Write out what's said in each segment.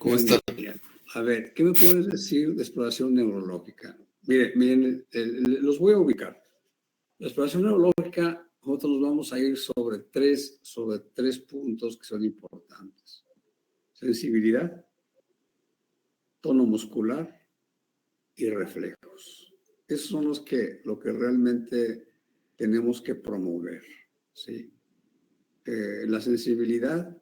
¿Cómo estás? A ver, ¿qué me puedes decir de exploración neurológica? Miren, los voy a ubicar. La exploración neurológica, nosotros nos vamos a ir sobre tres puntos que son importantes. Sensibilidad, tono muscular y reflejos. Esos son lo que realmente tenemos que promover, ¿sí? La sensibilidad,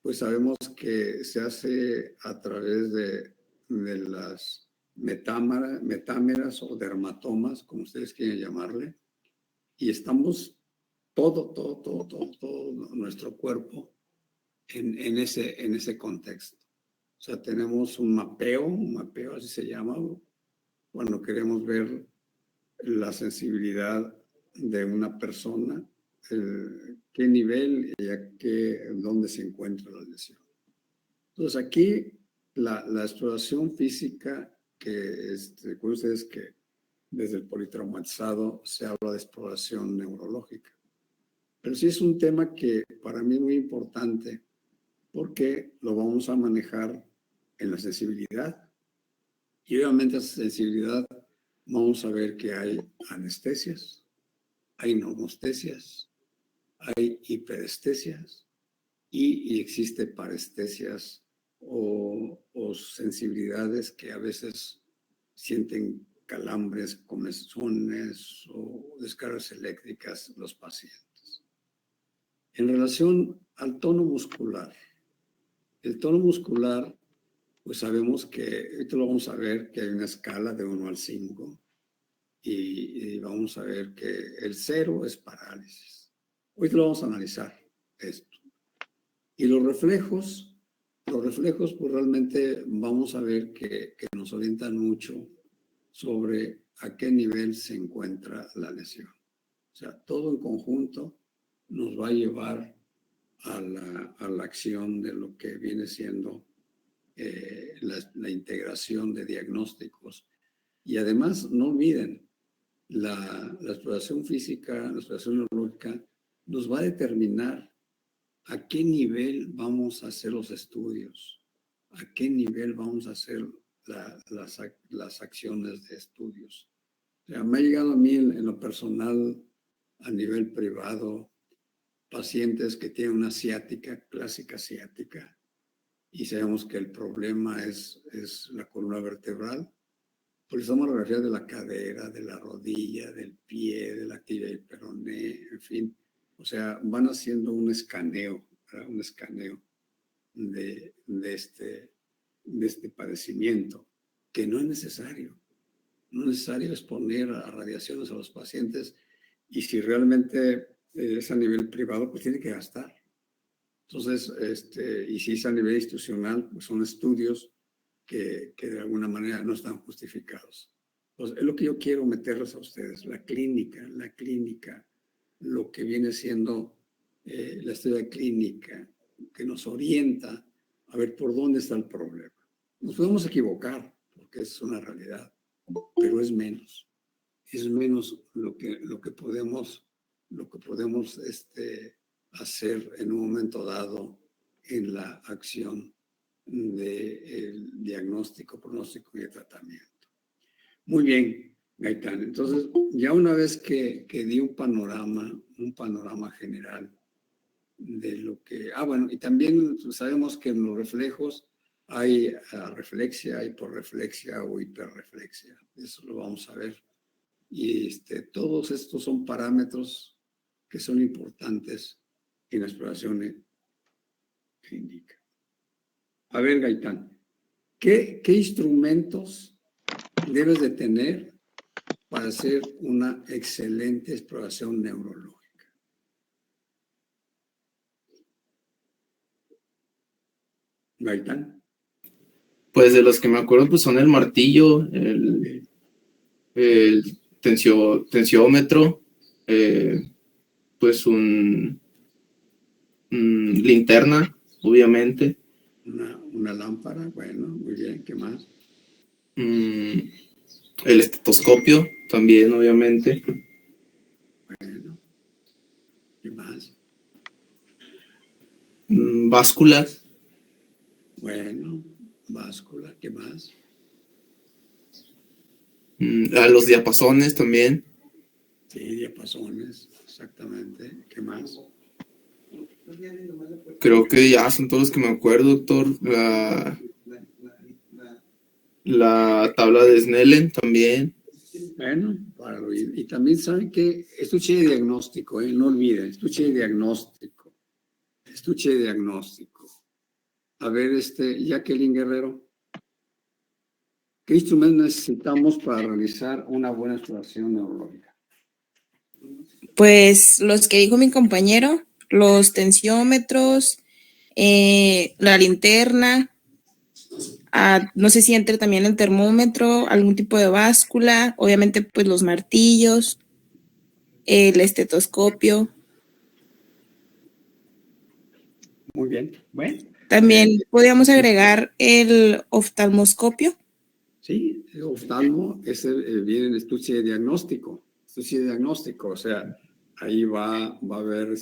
pues sabemos que se hace a través de las metámeras o dermatomas, como ustedes quieren llamarle, y estamos todo nuestro cuerpo en ese contexto. O sea, tenemos un mapeo así se llama, cuando queremos ver la sensibilidad de una persona, qué nivel y dónde se encuentra la lesión. Entonces aquí la exploración física, que recuerden ustedes que desde el politraumatizado se habla de exploración neurológica. Pero sí es un tema que para mí es muy importante porque lo vamos a manejar en la sensibilidad. Y obviamente esa sensibilidad vamos a ver que hay anestesias, hay normostesias, hay hiperestesias y existe parestesias o sensibilidades que a veces sienten calambres, comezones o descargas eléctricas los pacientes. En relación al tono muscular, el tono muscular, pues sabemos que, esto lo vamos a ver, que hay una escala de 1 al 5 y vamos a ver que el 0 es parálisis. Hoy lo vamos a analizar esto. Y los reflejos, pues realmente vamos a ver que nos orientan mucho sobre a qué nivel se encuentra la lesión. O sea, todo en conjunto nos va a llevar a la acción de lo que viene siendo la integración de diagnósticos. Y además, no olviden, la exploración física, la exploración neurológica, nos va a determinar a qué nivel vamos a hacer los estudios, a qué nivel vamos a hacer las acciones de estudios. O sea, me ha llegado a mí en lo personal, a nivel privado, pacientes que tienen una ciática, clásica ciática, y sabemos que el problema es la columna vertebral. Pues estamos refiriendo de la cadera, de la rodilla, del pie, de la tibia y peroné, en fin. O sea, van haciendo un escaneo, ¿verdad? Un escaneo de este padecimiento, que no es necesario. No es necesario exponer a radiaciones a los pacientes, y si realmente es a nivel privado, pues tiene que gastar. Entonces, y si es a nivel institucional, pues son estudios que de alguna manera no están justificados. Entonces, es lo que yo quiero meterles a ustedes, la clínica, lo que viene siendo la historia clínica, que nos orienta a ver por dónde está el problema. Nos podemos equivocar, porque es una realidad, pero es menos lo que podemos hacer en un momento dado en la acción del diagnóstico, pronóstico y de tratamiento. Muy bien, Gaitán. Entonces, ya una vez que di un panorama general de lo que... bueno, y también sabemos que en los reflejos hay reflexia, hiporreflexia o hiperreflexia. Eso lo vamos a ver. Y todos estos son parámetros que son importantes en la exploración clínica. A ver, Gaitán, ¿qué instrumentos debes de tener para hacer una excelente exploración neurológica? Gaitán. Pues de los que me acuerdo, pues son el martillo, el tensiómetro, pues un linterna, obviamente. Una lámpara, bueno, muy bien, ¿qué más? El estetoscopio también, obviamente. Bueno, ¿qué más? Básculas. Bueno, báscula, ¿qué más? A los diapasones también. Sí, diapasones, exactamente. ¿Qué más? Creo que ya son todos los que me acuerdo, doctor. La tabla de Snellen también. Bueno, para el oído. Y también saben que estuche de diagnóstico, no olviden, estuche de diagnóstico. Estuche de diagnóstico. A ver, Jacqueline Guerrero, ¿qué instrumentos necesitamos para realizar una buena exploración neurológica? Pues los que dijo mi compañero, los tensiómetros, la linterna, no sé si entre también el termómetro, algún tipo de báscula, obviamente pues los martillos, el estetoscopio. Muy bien. Bueno. También podríamos agregar el oftalmoscopio. Sí, el oftalmo viene en estuche de diagnóstico. Estuche de diagnóstico, o sea, ahí va a haber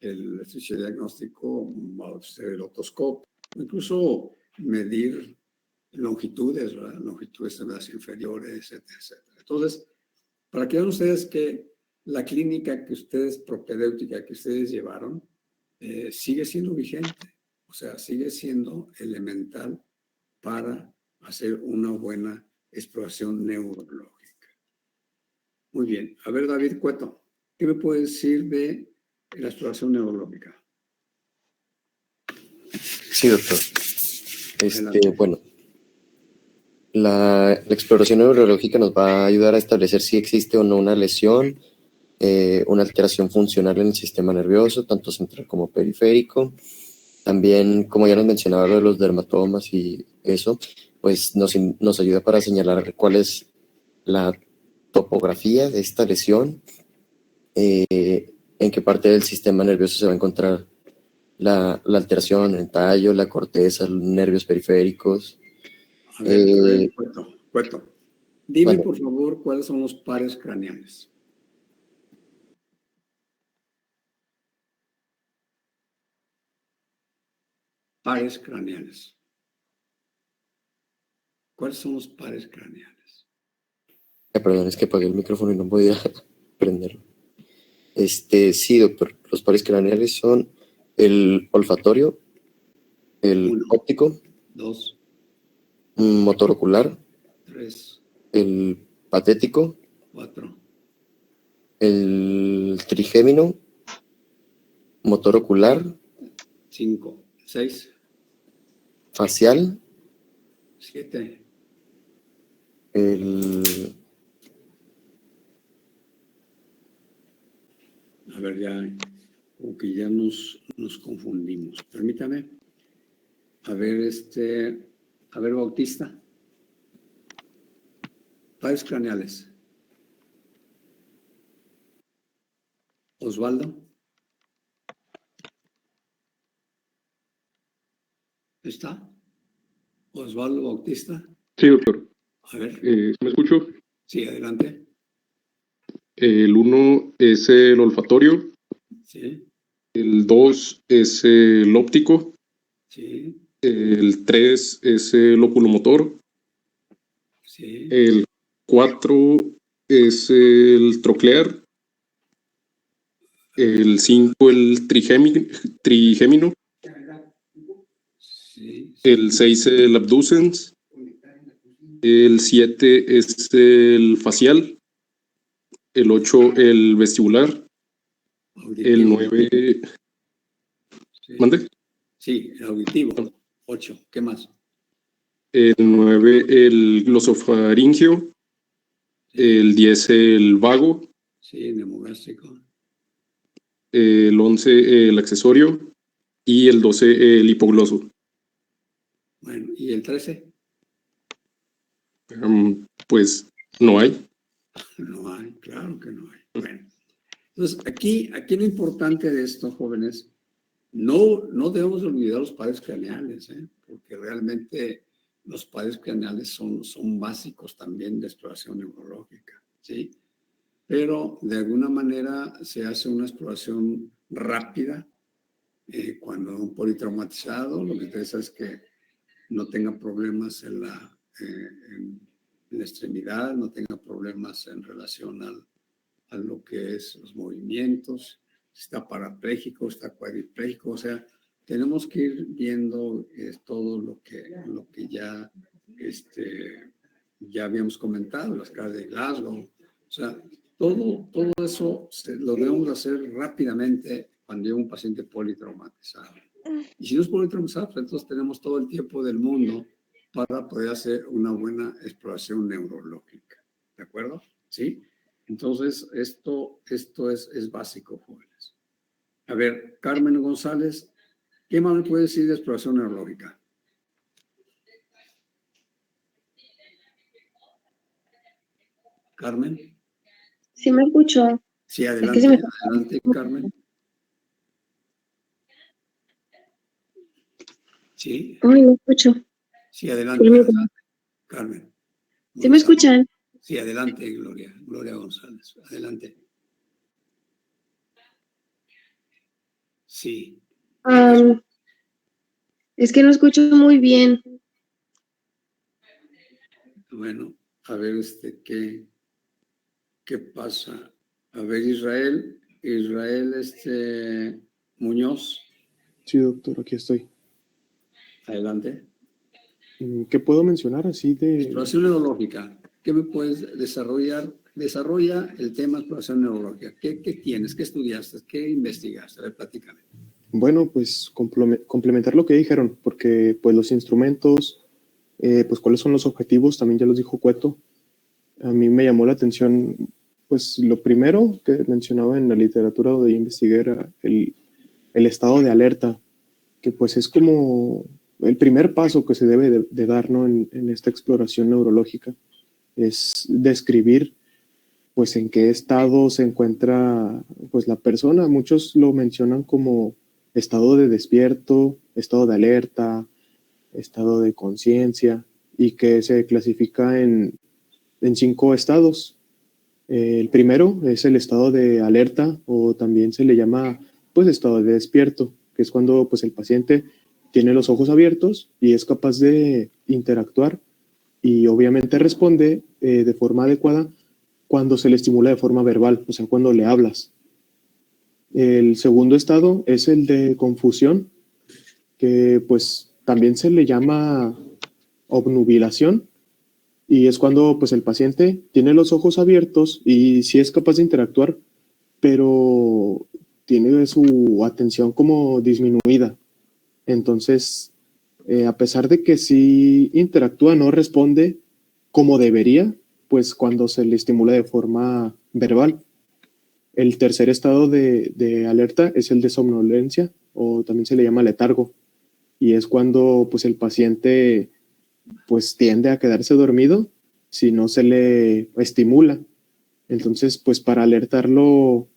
el estuche de diagnóstico, va a ser el otoscopio, incluso medir longitudes, ¿verdad? Longitudes de las inferiores, etcétera, etcétera. Entonces, para que vean ustedes que la clínica que ustedes, propedéutica que ustedes llevaron, sigue siendo vigente, o sea, sigue siendo elemental para hacer una buena exploración neurológica. Muy bien. A ver, David Cueto, ¿qué me puedes decir de la exploración neurológica? Sí, doctor. Bueno, la exploración neurológica nos va a ayudar a establecer si existe o no una lesión, una alteración funcional en el sistema nervioso, tanto central como periférico. También, como ya nos mencionaba lo de los dermatomas y eso, pues nos ayuda para señalar cuál es la topografía de esta lesión, en qué parte del sistema nervioso se va a encontrar la alteración, el tallo, la corteza, los nervios periféricos. A ver, Cueto. Dime, Vale. por favor, cuáles son los pares craneales. Pares craneales. ¿Cuáles son los pares craneales? Perdón, es que apagué el micrófono y no podía prenderlo. Sí, doctor. Los pares craneales son el olfatorio, el 1, óptico, 2, motor ocular, 3, el patético, 4, el trigémino, motor ocular, 5, 6, facial, 7, el... A ver, ya, como que ya nos confundimos. Permítame. A ver, Bautista. Pares craneales. Osvaldo. ¿Está? Osvaldo Bautista. Sí, doctor. A ver. ¿Me escucho? Sí, adelante. El 1 es el olfatorio, Sí, el 2 es el óptico, sí, el 3 es el oculomotor, sí, el 4 es el troclear, el 5 el trigémino, sí, el 6 el abducens, el 7 es el facial, el 8 el vestibular, el auditivo. 9... Sí, ¿Mande? sí, el auditivo. 8. ¿Qué más? El 9 el glosofaringio, el 10 el vago, Sí, neumogástrico. el 11 el accesorio y el 12 el hipogloso. Bueno, ¿y el 13? Pues no hay. No hay, claro que no hay. Bueno, entonces aquí lo importante de esto, jóvenes, no debemos olvidar los pares craneales, porque realmente los pares craneales son básicos también de exploración neurológica, ¿sí? Pero de alguna manera se hace una exploración rápida Cuando un politraumatizado, lo que interesa es que no tenga problemas en la extremidad, no tenga problemas en relación a lo que es los movimientos, si está parapléjico, está cuadripléjico, o sea, tenemos que ir viendo todo lo que ya, ya habíamos comentado, las escala de Glasgow, o sea, todo eso lo debemos hacer rápidamente cuando llega un paciente politraumatizado. Y si no es politraumatizado, pues entonces tenemos todo el tiempo del mundo para poder hacer una buena exploración neurológica. ¿De acuerdo? ¿Sí? Entonces, esto es básico, jóvenes. A ver, Carmen González, ¿qué más me puede decir de exploración neurológica? Carmen. Sí, me escucho. Sí, adelante, adelante, Carmen. Sí. Ay, me escucho. Sí, adelante, adelante, Carmen. ¿Sí me escuchan? Sí, adelante, Gloria González. Adelante. Sí. Es que no escucho muy bien. Bueno, a ver, ¿qué pasa? A ver, Israel, Muñoz. Sí, doctor, aquí estoy. Adelante. ¿Qué puedo mencionar así de...? Exploración neurológica. ¿Qué me puedes desarrollar? Desarrolla el tema exploración neurológica. ¿Qué tienes? ¿Qué estudiaste? ¿Qué investigaste? A ver, platícame. Bueno, pues complementar lo que dijeron, porque pues los instrumentos, pues cuáles son los objetivos, también ya los dijo Cueto. A mí me llamó la atención, pues lo primero que mencionaba en la literatura donde yo investigué era el estado de alerta, que pues es como el primer paso que se debe de dar, ¿no? en esta exploración neurológica, es describir pues en qué estado se encuentra pues la persona. Muchos lo mencionan como estado de despierto, estado de alerta, estado de conciencia, y que se clasifica en 5 estados. El primero es el estado de alerta, o también se le llama pues estado de despierto, que es cuando pues el paciente tiene los ojos abiertos y es capaz de interactuar y obviamente responde de forma adecuada cuando se le estimula de forma verbal, o sea, cuando le hablas. El segundo estado es el de confusión, que pues también se le llama obnubilación, y es cuando pues el paciente tiene los ojos abiertos y sí es capaz de interactuar, pero tiene su atención como disminuida. Entonces, a pesar de que sí interactúa, no responde como debería, pues cuando se le estimula de forma verbal. El tercer estado de alerta es el de somnolencia, o también se le llama letargo, y es cuando pues el paciente pues tiende a quedarse dormido si no se le estimula. Entonces, pues para alertarlo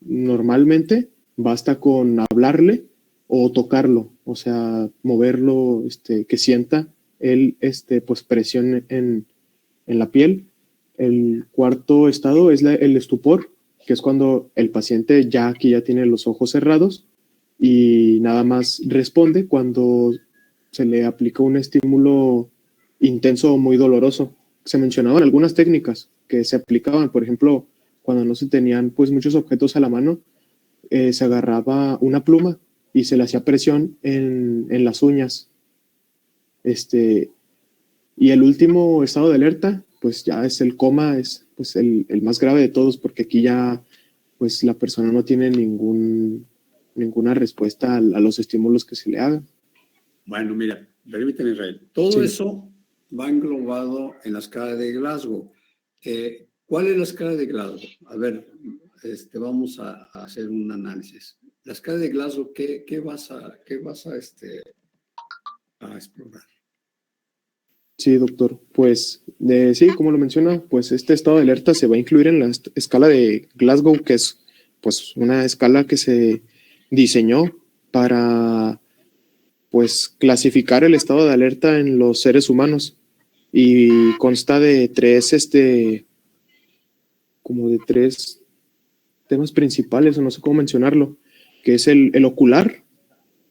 normalmente basta con hablarle o tocarlo, o sea, moverlo, que sienta él pues presión en la piel. El cuarto estado es el estupor, que es cuando el paciente ya tiene los ojos cerrados y nada más responde cuando se le aplica un estímulo intenso o muy doloroso. Se mencionaban algunas técnicas que se aplicaban, por ejemplo, cuando no se tenían pues muchos objetos a la mano, se agarraba una pluma y se le hacía presión en las uñas. Y el último estado de alerta, pues ya es el coma, es pues el más grave de todos, porque aquí ya pues la persona no tiene ninguna respuesta a los estímulos que se le hagan. Bueno, mira, permíteme, Israel. Todo eso va englobado en la escala de Glasgow. ¿Cuál es la escala de Glasgow? A ver, vamos a hacer un análisis. La escala de Glasgow, ¿qué vas a explorar? Sí, doctor. Pues sí, como lo menciona, pues este estado de alerta se va a incluir en la escala de Glasgow, que es pues una escala que se diseñó para pues clasificar el estado de alerta en los seres humanos, y consta de tres temas principales, o no sé cómo mencionarlo, que es el ocular,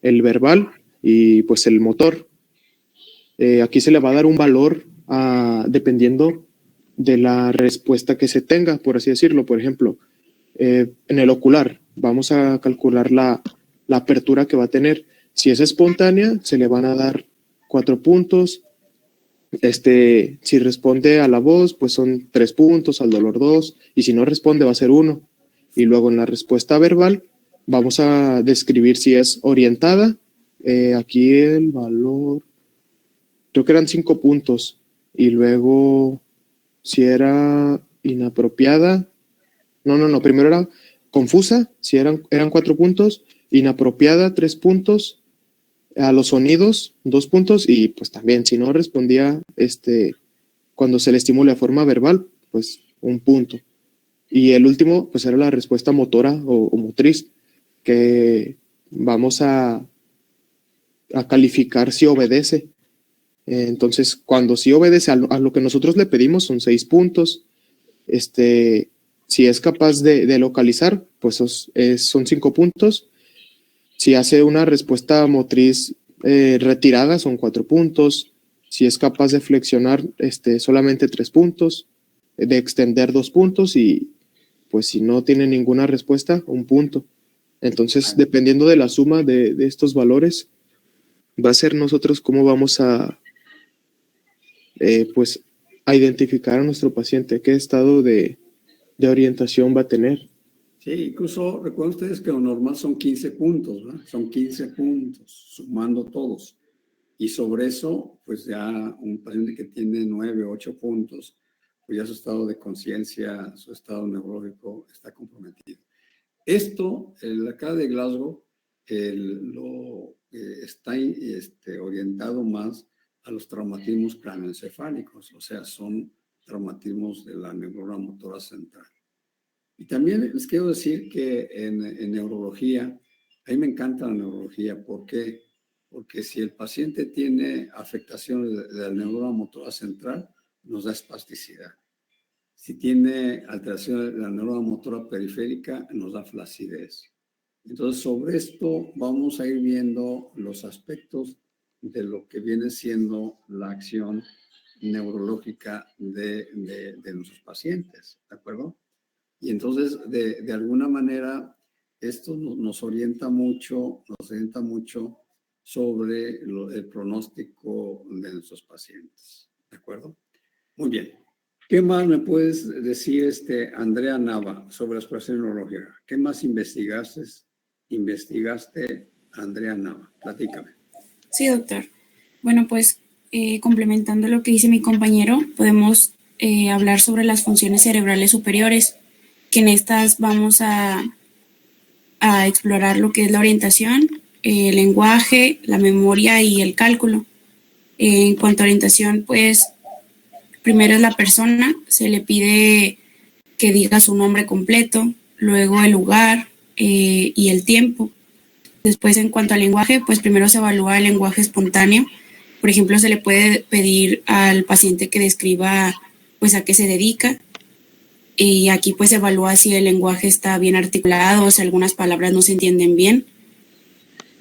el verbal y pues el motor. Aquí se le va a dar un valor dependiendo de la respuesta que se tenga, por así decirlo. Por ejemplo, en el ocular vamos a calcular la apertura que va a tener. Si es espontánea, se le van a dar 4 puntos. Si responde a la voz, pues son 3 puntos, al dolor 2, y si no responde va a ser 1. Y luego en la respuesta verbal vamos a describir si es orientada. Aquí el valor, creo que eran 5 puntos. Y luego, si era inapropiada, no, primero era confusa, si eran 4 puntos, inapropiada 3 puntos, a los sonidos 2 puntos, y pues también si no respondía cuando se le estimula de forma verbal, pues 1 punto. Y el último, pues era la respuesta motora o motriz, que vamos a calificar si obedece. Entonces, cuando sí obedece a lo que nosotros le pedimos, son 6 puntos. Si es capaz de localizar, pues son 5 puntos. Si hace una respuesta motriz retirada, son 4 puntos. Si es capaz de flexionar, solamente 3 puntos. De extender 2 puntos, y pues si no tiene ninguna respuesta, 1 punto. Entonces, dependiendo de la suma de estos valores, va a ser nosotros cómo vamos a identificar a nuestro paciente, qué estado de orientación va a tener. Sí, incluso recuerden ustedes que lo normal son 15 puntos, ¿verdad? Son 15 puntos, sumando todos. Y sobre eso, pues ya un paciente que tiene 9, 8 puntos, pues ya su estado de conciencia, su estado neurológico está comprometido. Esto, acá de Glasgow, está orientado más a los traumatismos cráneoencefálicos, o sea, son traumatismos de la neurona motora central. Y también les quiero decir que en neurología, a mí me encanta la neurología. ¿Por qué? Porque si el paciente tiene afectaciones de la neurona motora central, nos da espasticidad. Si tiene alteraciones de la neurona motora periférica, nos da flacidez. Entonces, sobre esto vamos a ir viendo los aspectos de lo que viene siendo la acción neurológica de nuestros pacientes, ¿de acuerdo? Y entonces, de alguna manera, esto nos orienta mucho sobre el pronóstico de nuestros pacientes, ¿de acuerdo? Muy bien. ¿Qué más me puedes decir, Andrea Nava, sobre la exploración neurológica? ¿Qué más investigaste, Andrea Nava? Platícame. Sí, doctor. Bueno, pues complementando lo que dice mi compañero, podemos hablar sobre las funciones cerebrales superiores, que en estas vamos a explorar lo que es la orientación, el lenguaje, la memoria y el cálculo. En cuanto a orientación, pues primero es la persona, se le pide que diga su nombre completo, luego el lugar y el tiempo. Después, en cuanto al lenguaje, pues primero se evalúa el lenguaje espontáneo. Por ejemplo, se le puede pedir al paciente que describa pues a qué se dedica. Y aquí pues se evalúa si el lenguaje está bien articulado o si algunas palabras no se entienden bien.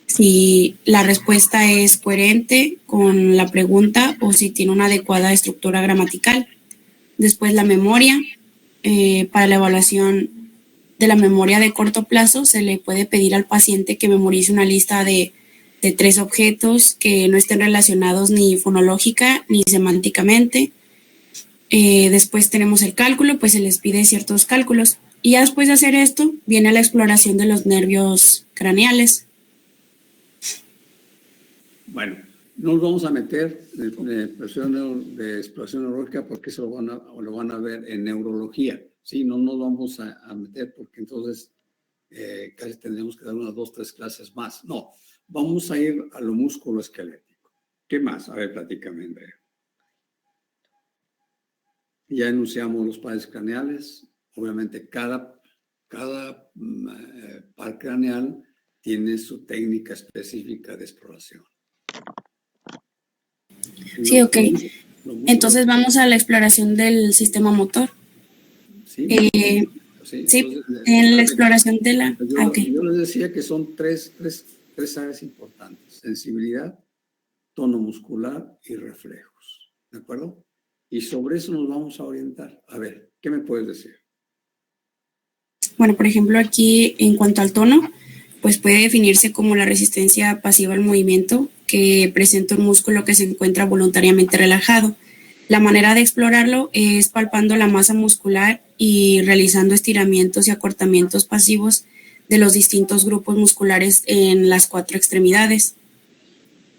Si la respuesta es coherente con la pregunta o si tiene una adecuada estructura gramatical. Después la memoria. Para la evaluación de la memoria de corto plazo se le puede pedir al paciente que memorice una lista de 3 objetos que no estén relacionados ni fonológica ni semánticamente. Después tenemos el cálculo, pues se les pide ciertos cálculos. Y ya después de hacer esto, viene la exploración de los nervios craneales. Bueno, no nos vamos a meter de exploración neurológica porque eso lo van a ver en neurología. Sí, no nos vamos a meter porque entonces casi tendríamos que dar unas 2, 3 clases más. No, vamos a ir a lo músculo esquelético. ¿Qué más? A ver, platícame, Andrea. Ya enunciamos los pares craneales. Obviamente, cada par craneal tiene su técnica específica de exploración. Sí, ok. Entonces vamos a la exploración del sistema motor. Sí, sí, entonces, en la exploración de la... Yo les decía que son tres tres áreas importantes: sensibilidad, tono muscular y reflejos. ¿De acuerdo? Y sobre eso nos vamos a orientar. A ver, ¿qué me puedes decir? Bueno, por ejemplo, aquí en cuanto al tono, pues puede definirse como la resistencia pasiva al movimiento que presenta un músculo que se encuentra voluntariamente relajado. La manera de explorarlo es palpando la masa muscular y realizando estiramientos y acortamientos pasivos de los distintos grupos musculares en las 4 extremidades.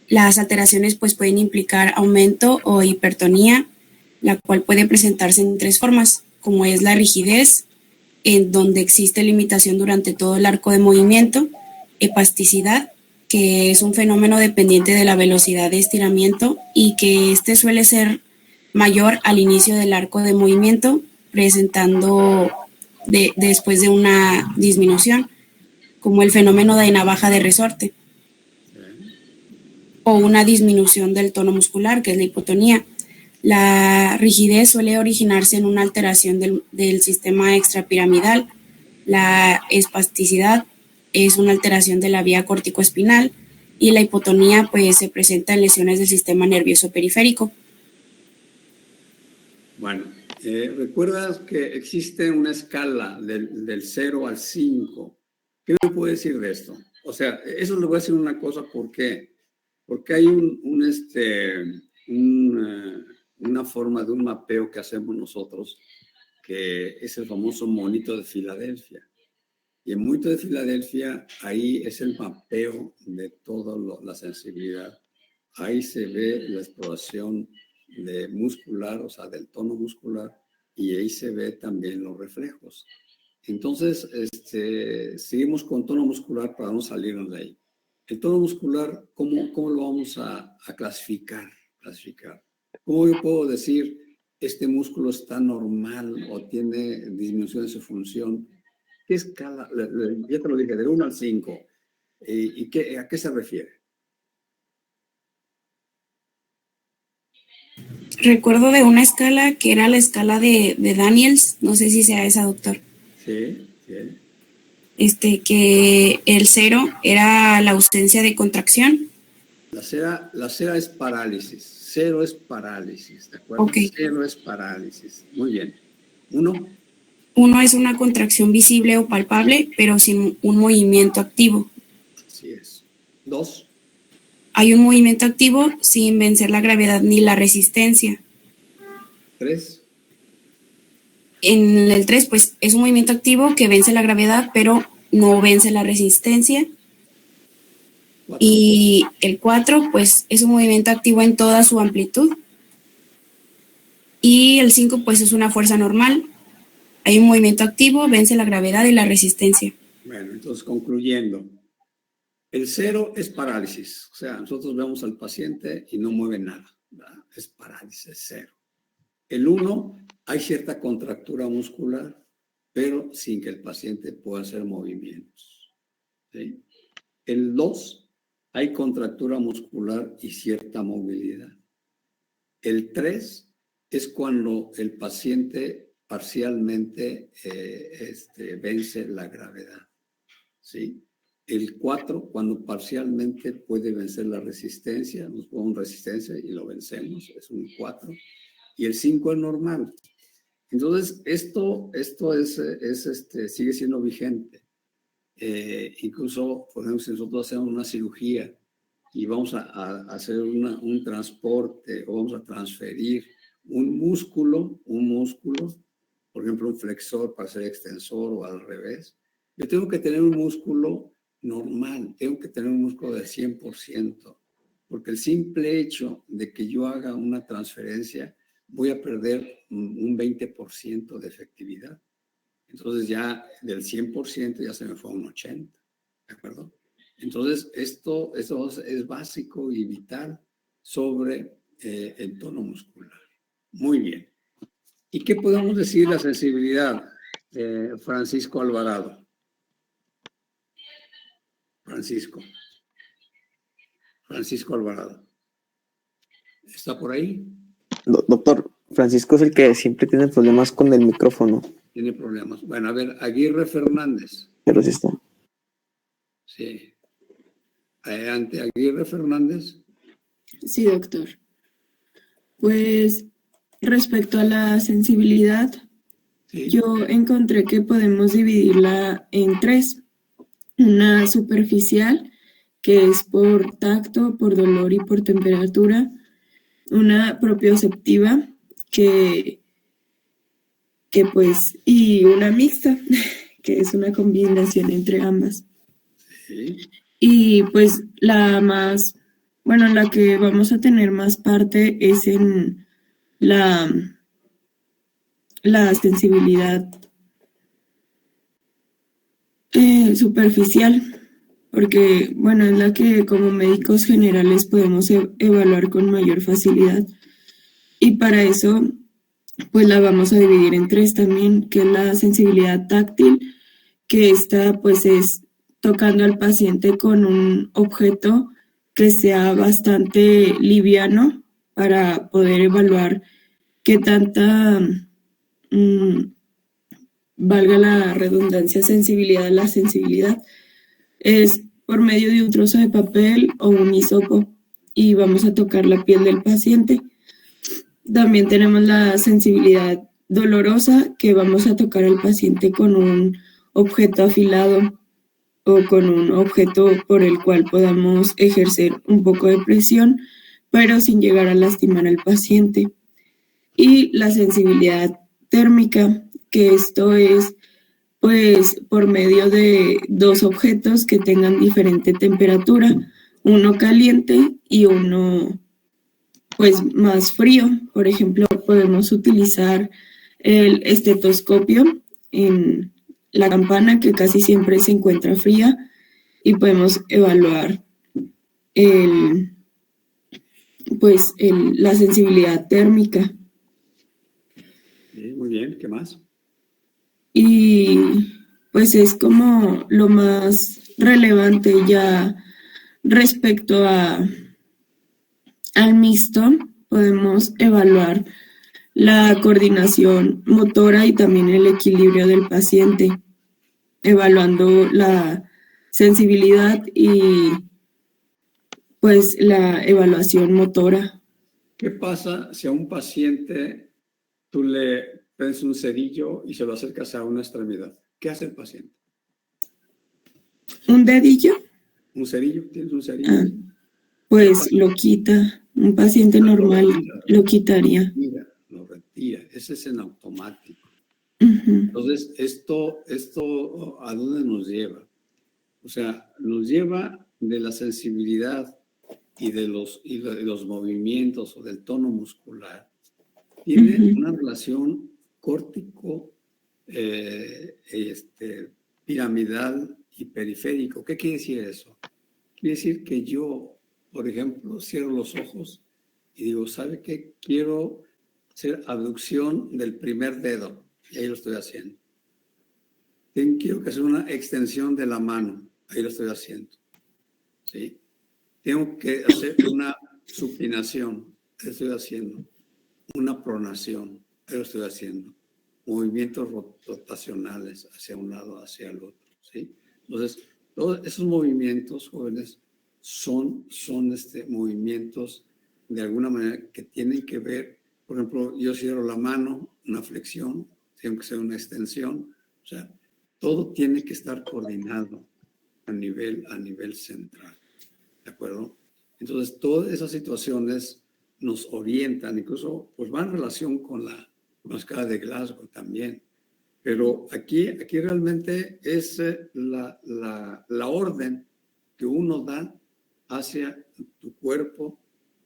Las alteraciones pues pueden implicar aumento o hipertonía, la cual puede presentarse en 3 formas, como es la rigidez, en donde existe limitación durante todo el arco de movimiento, epasticidad, que es un fenómeno dependiente de la velocidad de estiramiento y que este suele ser mayor al inicio del arco de movimiento, presentando después de una disminución, como el fenómeno de navaja de resorte, o una disminución del tono muscular, que es la hipotonía. La rigidez suele originarse en una alteración del sistema extrapiramidal. La espasticidad es una alteración de la vía corticoespinal y la hipotonía pues se presenta en lesiones del sistema nervioso periférico. Bueno, recuerdas que existe una escala del 0 al 5. ¿Qué me puede decir de esto? O sea, eso le voy a decir una cosa, ¿por qué? Porque hay una forma de un mapeo que hacemos nosotros, que es el famoso monito de Filadelfia. Y el monito de Filadelfia, ahí es el mapeo de toda la sensibilidad. Ahí se ve la exploración de muscular, o sea, del tono muscular, y ahí se ve también los reflejos. Entonces, seguimos con tono muscular para no salirnos de ahí. El tono muscular, ¿cómo lo vamos a clasificar? ¿Cómo yo puedo decir este músculo está normal o tiene disminución de su función? ¿Qué escala? Ya te lo dije, del 1 al 5. ¿Y a qué se refiere? Recuerdo de una escala que era la escala de Daniels, no sé si sea esa, doctor. Sí. Que el 0 era la ausencia de contracción. La cera es parálisis. 0 es parálisis, ¿de acuerdo? Okay. 0 es parálisis. Muy bien. 1. 1 es una contracción visible o palpable, pero sin un movimiento activo. Así es. 2. Hay un movimiento activo sin vencer la gravedad ni la resistencia. 3. En el 3, pues, es un movimiento activo que vence la gravedad, pero no vence la resistencia. 4. Y el 4, pues, es un movimiento activo en toda su amplitud. Y el 5, pues, es una fuerza normal. Hay un movimiento activo, vence la gravedad y la resistencia. Bueno, entonces, concluyendo. El 0 es parálisis. O sea, nosotros vemos al paciente y no mueve nada, ¿verdad? Es parálisis, es 0. El 1, hay cierta contractura muscular, pero sin que el paciente pueda hacer movimientos. ¿Sí? El 2, hay contractura muscular y cierta movilidad. El 3 es cuando el paciente parcialmente vence la gravedad. ¿Sí? El 4, cuando parcialmente puede vencer la resistencia, nos ponemos resistencia y lo vencemos, es un 4. Y el 5 es normal. Entonces, esto sigue siendo vigente. Incluso, por ejemplo, si nosotros hacemos una cirugía y vamos a hacer un transporte o vamos a transferir un músculo, por ejemplo, un flexor para ser extensor o al revés, yo tengo que tener un músculo normal, tengo que tener un músculo de 100%, porque el simple hecho de que yo haga una transferencia, voy a perder un 20% de efectividad. Entonces ya del 100% ya se me fue a un 80%, ¿de acuerdo? Entonces esto es básico y vital sobre el tono muscular. Muy bien. ¿Y qué podemos decir de la sensibilidad, Francisco Alvarado? Francisco Alvarado. ¿Está por ahí? Doctor, Francisco es el que siempre tiene problemas con el micrófono. Tiene problemas. Bueno, a ver, Aguirre Fernández. Pero sí está. Sí. Ante Aguirre Fernández. Sí, doctor. Pues respecto a la sensibilidad, Sí. yo encontré que podemos dividirla en tres. Una superficial, que es por tacto, por dolor y por temperatura. Una propioceptiva, que pues, y una mixta, que es una combinación entre ambas. Sí. Y pues la que vamos a tener más parte es en la sensibilidad superficial, porque, bueno, es la que como médicos generales podemos evaluar con mayor facilidad. Y para eso, pues la vamos a dividir en tres también, que es la sensibilidad táctil, que esta pues es tocando al paciente con un objeto que sea bastante liviano para poder evaluar qué tanta, valga la redundancia, sensibilidad, la sensibilidad es por medio de un trozo de papel o un hisopo y vamos a tocar la piel del paciente. También tenemos la sensibilidad dolorosa, que vamos a tocar al paciente con un objeto afilado o con un objeto por el cual podamos ejercer un poco de presión, pero sin llegar a lastimar al paciente. Y la sensibilidad térmica, que esto es pues por medio de dos objetos que tengan diferente temperatura, uno caliente y uno pues más frío. Por ejemplo, podemos utilizar el estetoscopio en la campana, que casi siempre se encuentra fría, y podemos evaluar la sensibilidad térmica. Sí, muy bien, ¿qué más? Y pues es como lo más relevante ya respecto al mixto. Podemos evaluar la coordinación motora y también el equilibrio del paciente, evaluando la sensibilidad y pues la evaluación motora. ¿Qué pasa si a un paciente tú le prendes un cerillo y se lo acercas a una extremidad? ¿Qué hace el paciente? ¿Un dedillo? ¿Un cerillo? ¿Tienes un cerillo? Pues lo quita. Un paciente normal lo quitaría. Lo retira. Ese es en automático. Uh-huh. Entonces, esto ¿a dónde nos lleva? O sea, nos lleva de la sensibilidad y de los movimientos o del tono muscular. Tiene una relación córtico, piramidal y periférico. ¿Qué quiere decir eso? Quiere decir que yo, por ejemplo, cierro los ojos y digo, ¿sabe qué? Quiero hacer abducción del primer dedo. Y ahí lo estoy haciendo. Quiero que hacer una extensión de la mano. Ahí lo estoy haciendo. ¿Sí? Tengo que hacer una supinación. Ahí lo estoy haciendo. Una pronación. Ahí lo estoy haciendo. Movimientos rotacionales hacia un lado, hacia el otro. ¿Sí? Entonces, todos esos movimientos, jóvenes, son movimientos de alguna manera que tienen que ver. Por ejemplo, yo cierro la mano, una flexión, tiene que ser una extensión. O sea, todo tiene que estar coordinado a nivel central. ¿De acuerdo? Entonces, todas esas situaciones nos orientan, incluso pues va en relación con la escala de Glasgow también. Pero aquí realmente es la orden que uno da hacia tu cuerpo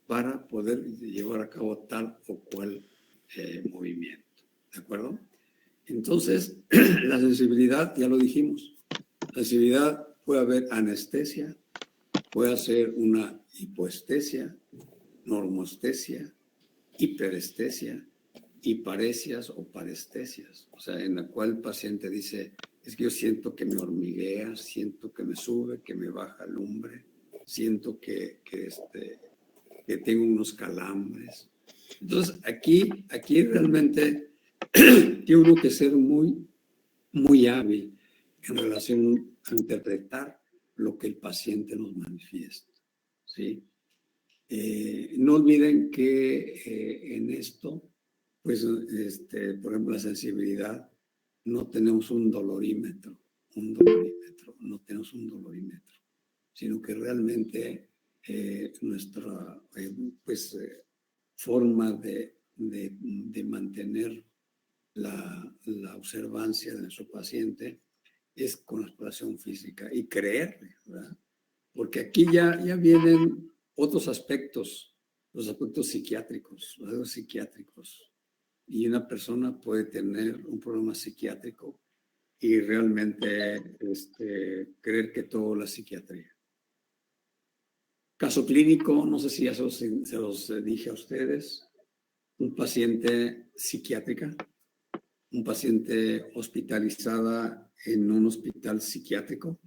para poder llevar a cabo tal o cual movimiento. ¿De acuerdo? Entonces, la sensibilidad, ya lo dijimos, la sensibilidad puede haber anestesia, puede ser una hipoestesia, normestesia, hiperestesia, hiparesias o parestesias, o sea, en la cual el paciente dice, es que yo siento que me hormiguea, siento que me sube, que me baja lumbre, siento que tengo unos calambres. Entonces, aquí realmente tiene uno que ser muy, muy hábil en relación a interpretar lo que el paciente nos manifiesta, ¿sí? No olviden que en esto, pues, por ejemplo, la sensibilidad, no tenemos un dolorímetro, no tenemos un dolorímetro, sino que realmente nuestra forma de mantener la observancia de nuestro paciente es con la exploración física y creerle, ¿verdad? Porque aquí ya vienen otros aspectos, los aspectos psiquiátricos, y una persona puede tener un problema psiquiátrico y realmente creer que todo la psiquiatría. Caso clínico, no sé si ya se los dije a ustedes, un paciente psiquiátrica, un paciente hospitalizada en un hospital psiquiátrico,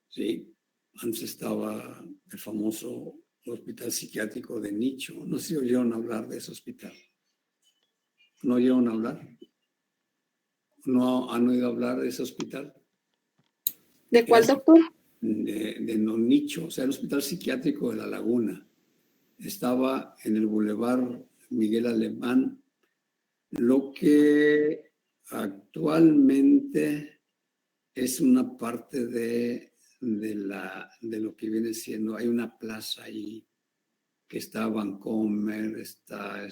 ¿sí? Antes estaba el famoso hospital psiquiátrico de Nicho. No sé si oyeron hablar de ese hospital. ¿No oyeron hablar? ¿No han oído hablar de ese hospital? ¿De cuál, doctor? De Nicho, o sea, el hospital psiquiátrico de La Laguna. Estaba en el Boulevard Miguel Alemán, lo que actualmente es una parte de lo que viene siendo, hay una plaza ahí que está Vancomer, está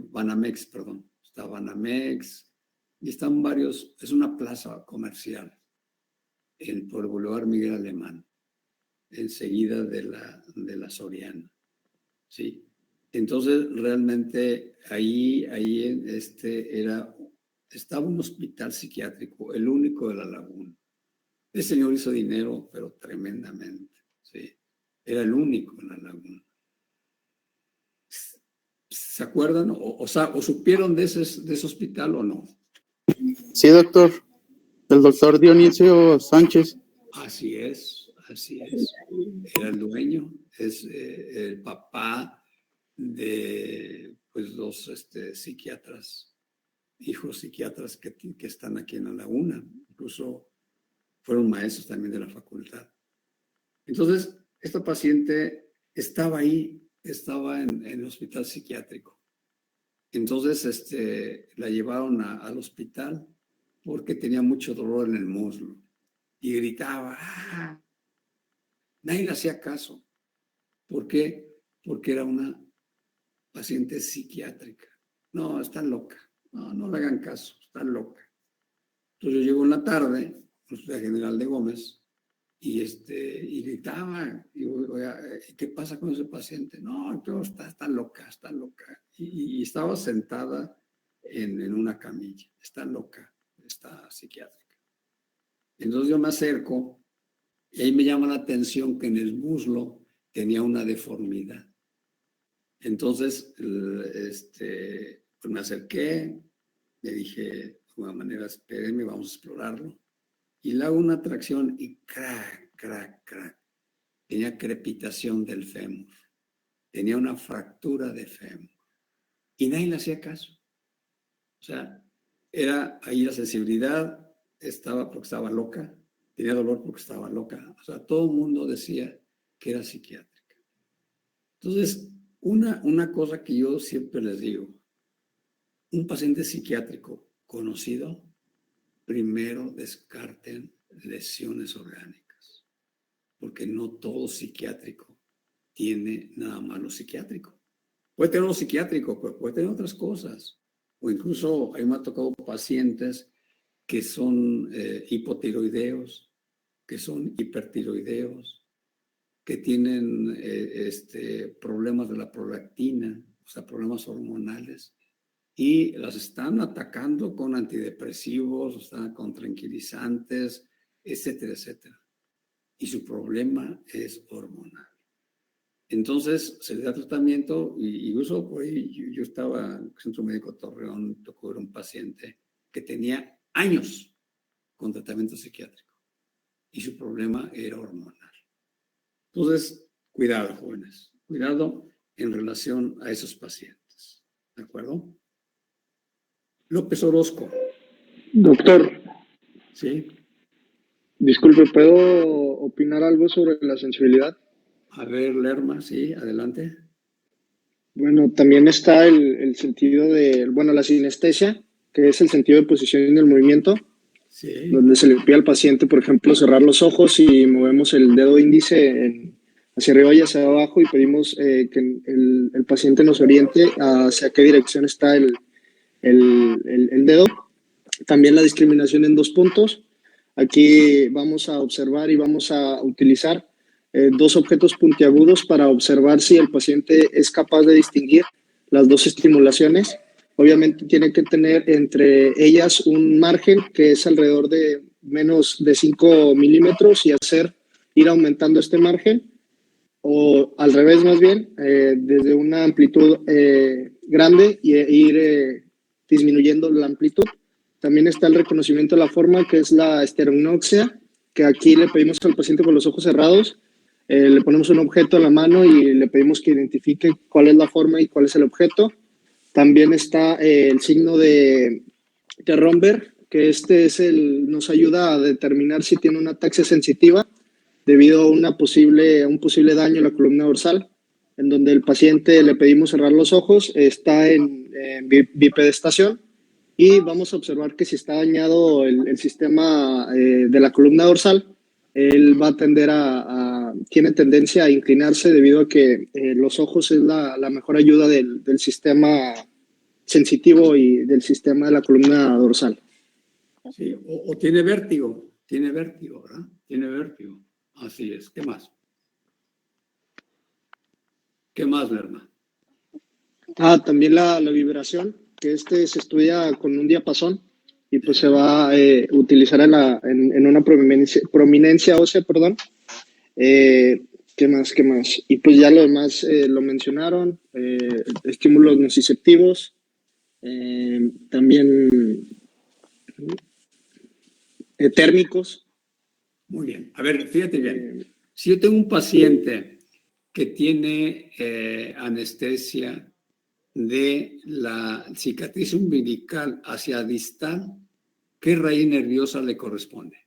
Banamex, perdón, está Banamex, y están varios, es una plaza comercial por el Boulevard Miguel Alemán, enseguida de la Soriana, ¿sí? Entonces, realmente ahí estaba un hospital psiquiátrico, el único de La Laguna. El señor hizo dinero, pero tremendamente, ¿sí? Era el único en La Laguna. ¿Se acuerdan o supieron de ese hospital o no? Sí, doctor. El doctor Dionisio Sánchez. Así es. Era el dueño, es el papá de dos psiquiatras, hijos psiquiatras que están aquí en La Laguna. Incluso fueron maestros también de la facultad. Entonces, esta paciente estaba ahí, estaba en el hospital psiquiátrico. Entonces, la llevaron al hospital porque tenía mucho dolor en el muslo y gritaba. ¡Ah! Nadie le hacía caso. ¿Por qué? Porque era una paciente psiquiátrica. No, está loca. No le hagan caso, está loca. Entonces yo llego en la tarde, al Hospital General de Gómez, y gritaba, y oiga, ¿qué pasa con ese paciente? No, pero está loca. Y estaba sentada en una camilla, está loca, está psiquiátrica. Entonces yo me acerco, y ahí me llama la atención que en el muslo tenía una deformidad. Entonces, pues me acerqué, le dije de alguna manera, espéreme, vamos a explorarlo. Y le hago una tracción y crack. Tenía crepitación del fémur. Tenía una fractura de fémur. Y nadie le hacía caso. O sea, era ahí la sensibilidad, estaba porque estaba loca, tenía dolor porque estaba loca. O sea, todo el mundo decía que era psiquiátrica. Entonces, una cosa que yo siempre les digo, un paciente psiquiátrico conocido, primero descarten lesiones orgánicas, porque no todo psiquiátrico tiene nada más lo psiquiátrico. Puede tener lo psiquiátrico, pero puede tener otras cosas. O incluso a mí me ha tocado pacientes que son hipotiroideos, que son hipertiroideos, que tienen problemas de la prolactina, o sea, problemas hormonales, y las están atacando con antidepresivos, con tranquilizantes, etcétera. Y su problema es hormonal. Entonces se le da tratamiento y uso por ahí. Yo estaba en el Centro Médico Torreón, tocó ver un paciente que tenía años con tratamiento psiquiátrico y su problema era hormonal. Entonces, cuidado, jóvenes, cuidado en relación a esos pacientes. ¿De acuerdo? López Orozco. Doctor. Sí. Disculpe, ¿puedo opinar algo sobre la sensibilidad? A ver, Lerma, sí, adelante. Bueno, también está el sentido de, bueno, la sinestesia, que es el sentido de posición y del movimiento, Sí. donde se le pide al paciente, por ejemplo, cerrar los ojos y movemos el dedo índice hacia arriba y hacia abajo y pedimos que el paciente nos oriente hacia qué dirección está el dedo. También la discriminación en 2 puntos. Aquí vamos a observar y vamos a utilizar 2 objetos puntiagudos para observar si el paciente es capaz de distinguir las 2 estimulaciones. Obviamente tiene que tener entre ellas un margen que es alrededor de menos de 5 milímetros y ir aumentando este margen, o al revés más bien, desde una amplitud grande e ir disminuyendo la amplitud. También está el reconocimiento de la forma, que es la estereognosia, que aquí le pedimos al paciente con los ojos cerrados, le ponemos un objeto en la mano y le pedimos que identifique cuál es la forma y cuál es el objeto. También está el signo de Romberg, que nos ayuda a determinar si tiene una ataxia sensitiva debido a un posible daño en la columna dorsal, en donde el paciente le pedimos cerrar los ojos, está en bipedestación, y vamos a observar que si está dañado el sistema de la columna dorsal, él va a tender tiene tendencia a inclinarse debido a que los ojos es la mejor ayuda del sistema sensitivo y del sistema de la columna dorsal. Sí, o tiene vértigo, ¿verdad? Tiene vértigo. Así es. ¿Qué más? ¿Qué más, Lerma? También la vibración, que se estudia con un diapasón y pues se va a utilizar en una prominencia ósea, perdón. ¿Qué más? Y pues ya lo demás lo mencionaron, estímulos nociceptivos, también térmicos. Muy bien. A ver, fíjate bien. Si yo tengo un paciente que tiene anestesia de la cicatriz umbilical hacia distal, ¿qué raíz nerviosa le corresponde?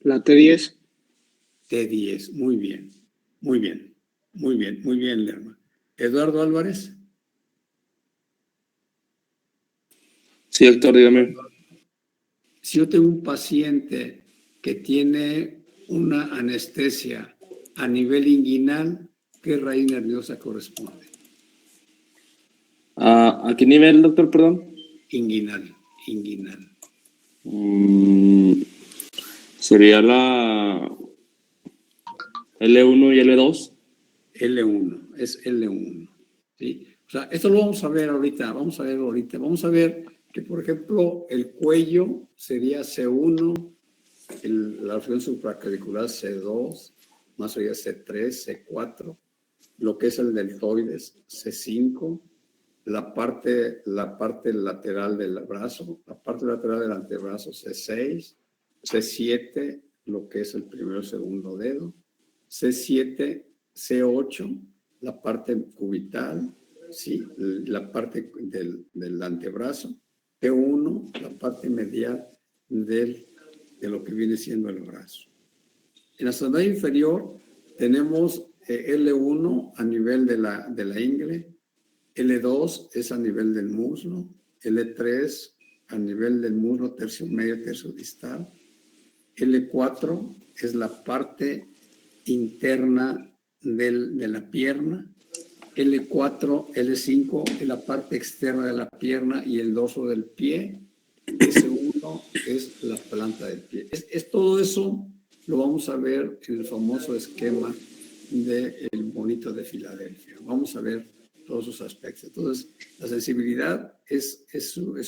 La T10. T10, muy bien, Lerma. Eduardo Álvarez. Sí, doctor, dígame. Si yo tengo un paciente que tiene una anestesia a nivel inguinal, ¿qué raíz nerviosa corresponde? ¿A qué nivel, doctor, perdón? Inguinal. Sería la L1 y L2. L1, es L1. ¿Sí? O sea, esto lo vamos a ver ahorita. Vamos a ver que, por ejemplo, el cuello sería C1, la región supraclavicular C2, más sería C3, C4, lo que es el deltoides C5, la parte lateral del brazo, la parte lateral del antebrazo C6, C7, lo que es el primero y segundo dedo, C7, C8, la parte cubital, ¿sí? La parte del antebrazo, T1, la parte medial de lo que viene siendo el brazo. En la extremidad inferior tenemos L1 a nivel de la ingle, L2 es a nivel del muslo, L3 a nivel del muslo tercio medio, tercio distal, L4 es la parte interna de la pierna, L4, L5 es la parte externa de la pierna y el dorso del pie, S1 es la planta del pie. Todo eso lo vamos a ver en el famoso esquema del monito de Filadelfia. Vamos a ver todos sus aspectos. Entonces, la sensibilidad es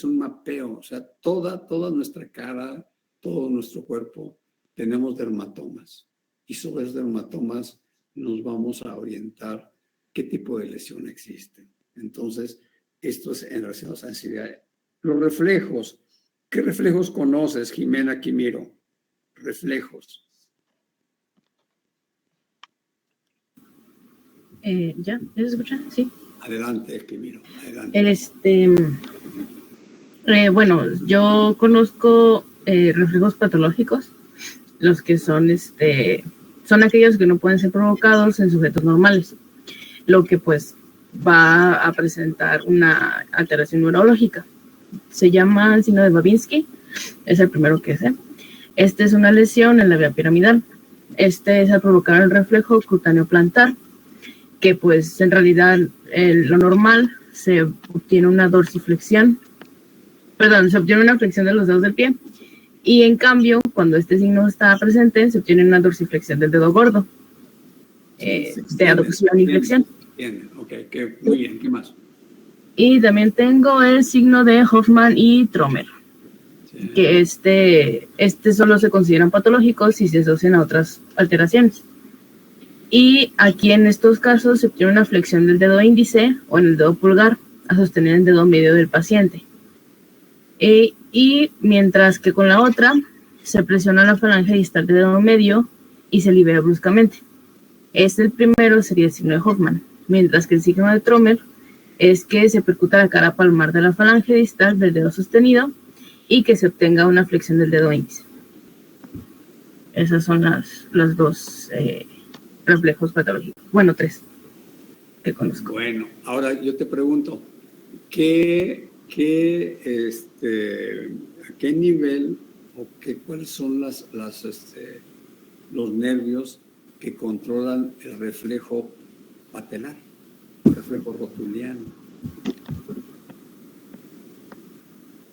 un mapeo, o sea, toda nuestra cara, todo nuestro cuerpo, tenemos dermatomas. Y sobre esos dermatomas nos vamos a orientar qué tipo de lesión existe. Entonces, esto es en relación a la sensibilidad. Los reflejos. ¿Qué reflejos conoces, Jimena Quimiro? Reflejos. ¿Ya? ¿Ya se escucha? Sí. Adelante, Quimiro. Adelante. Bueno, yo conozco reflejos patológicos, los que son aquellos que no pueden ser provocados en sujetos normales, lo que pues va a presentar una alteración neurológica. Se llama el signo de Babinski, es el primero que sé. Este es una lesión en la vía piramidal. Este es al provocar el reflejo cutáneo plantar, que pues en realidad lo normal se obtiene una dorsiflexión, se obtiene una flexión de los dedos del pie, y en cambio, cuando este signo está presente, se obtiene una dorsiflexión del dedo gordo, de aducción y flexión. Bien, ok, muy bien, ¿qué más? Y también tengo el signo de Hoffman y Tromer, que este solo se consideran patológicos si se asocian a otras alteraciones. Y aquí en estos casos se obtiene una flexión del dedo índice o en el dedo pulgar a sostener el dedo medio del paciente. Y mientras que con la otra se presiona la falange distal del dedo medio y se libera bruscamente. El primero sería el signo de Hoffman, mientras que el signo de Tromer es que se percuta la cara palmar de la falange distal del dedo sostenido y que se obtenga una flexión del dedo índice. Esas son las dos reflejos patológicos. Bueno, 3 que conozco. Bueno, ahora yo te pregunto, ¿a qué nivel o cuáles son los nervios que controlan el reflejo patelar, el reflejo rotuliano?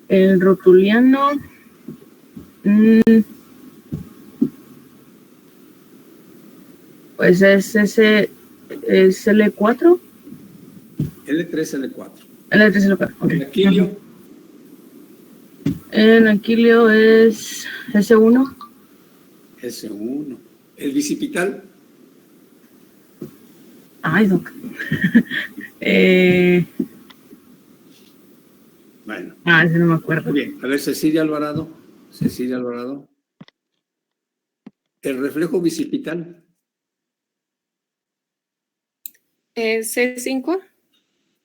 El rotuliano, pues es L4. L3, L4. L3, L4, ok. ¿El aquilio? El aquilio es S1. S1. ¿El bicipital? Ay, doc. Bueno. Ese no me acuerdo. Bien, a ver, Cecilia Alvarado. ¿El reflejo bicipital? C5.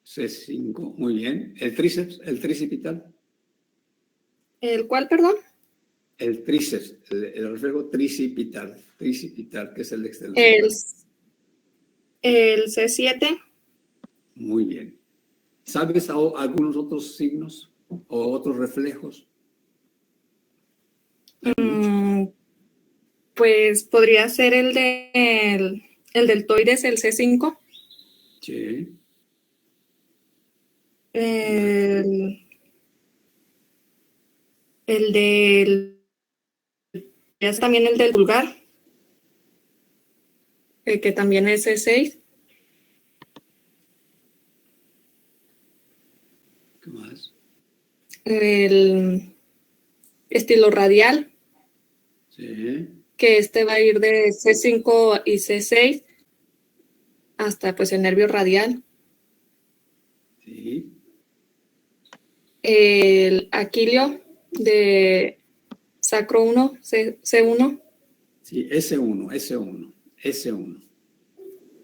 C5, muy bien. ¿El tríceps, el tricipital? ¿El cuál, perdón? El tríceps, el reflejo tricipital, que es el extensor. El C7. Muy bien. ¿Sabes algunos otros signos o otros reflejos? Pues podría ser el deltoides, el C5. Sí. Es también el del pulgar, que también es C6. ¿Qué más? El estilo radial. Sí. Que va a ir de C5 y C6 hasta pues el nervio radial. Sí. El aquilio de sacro 1, C1. Sí, S1. Es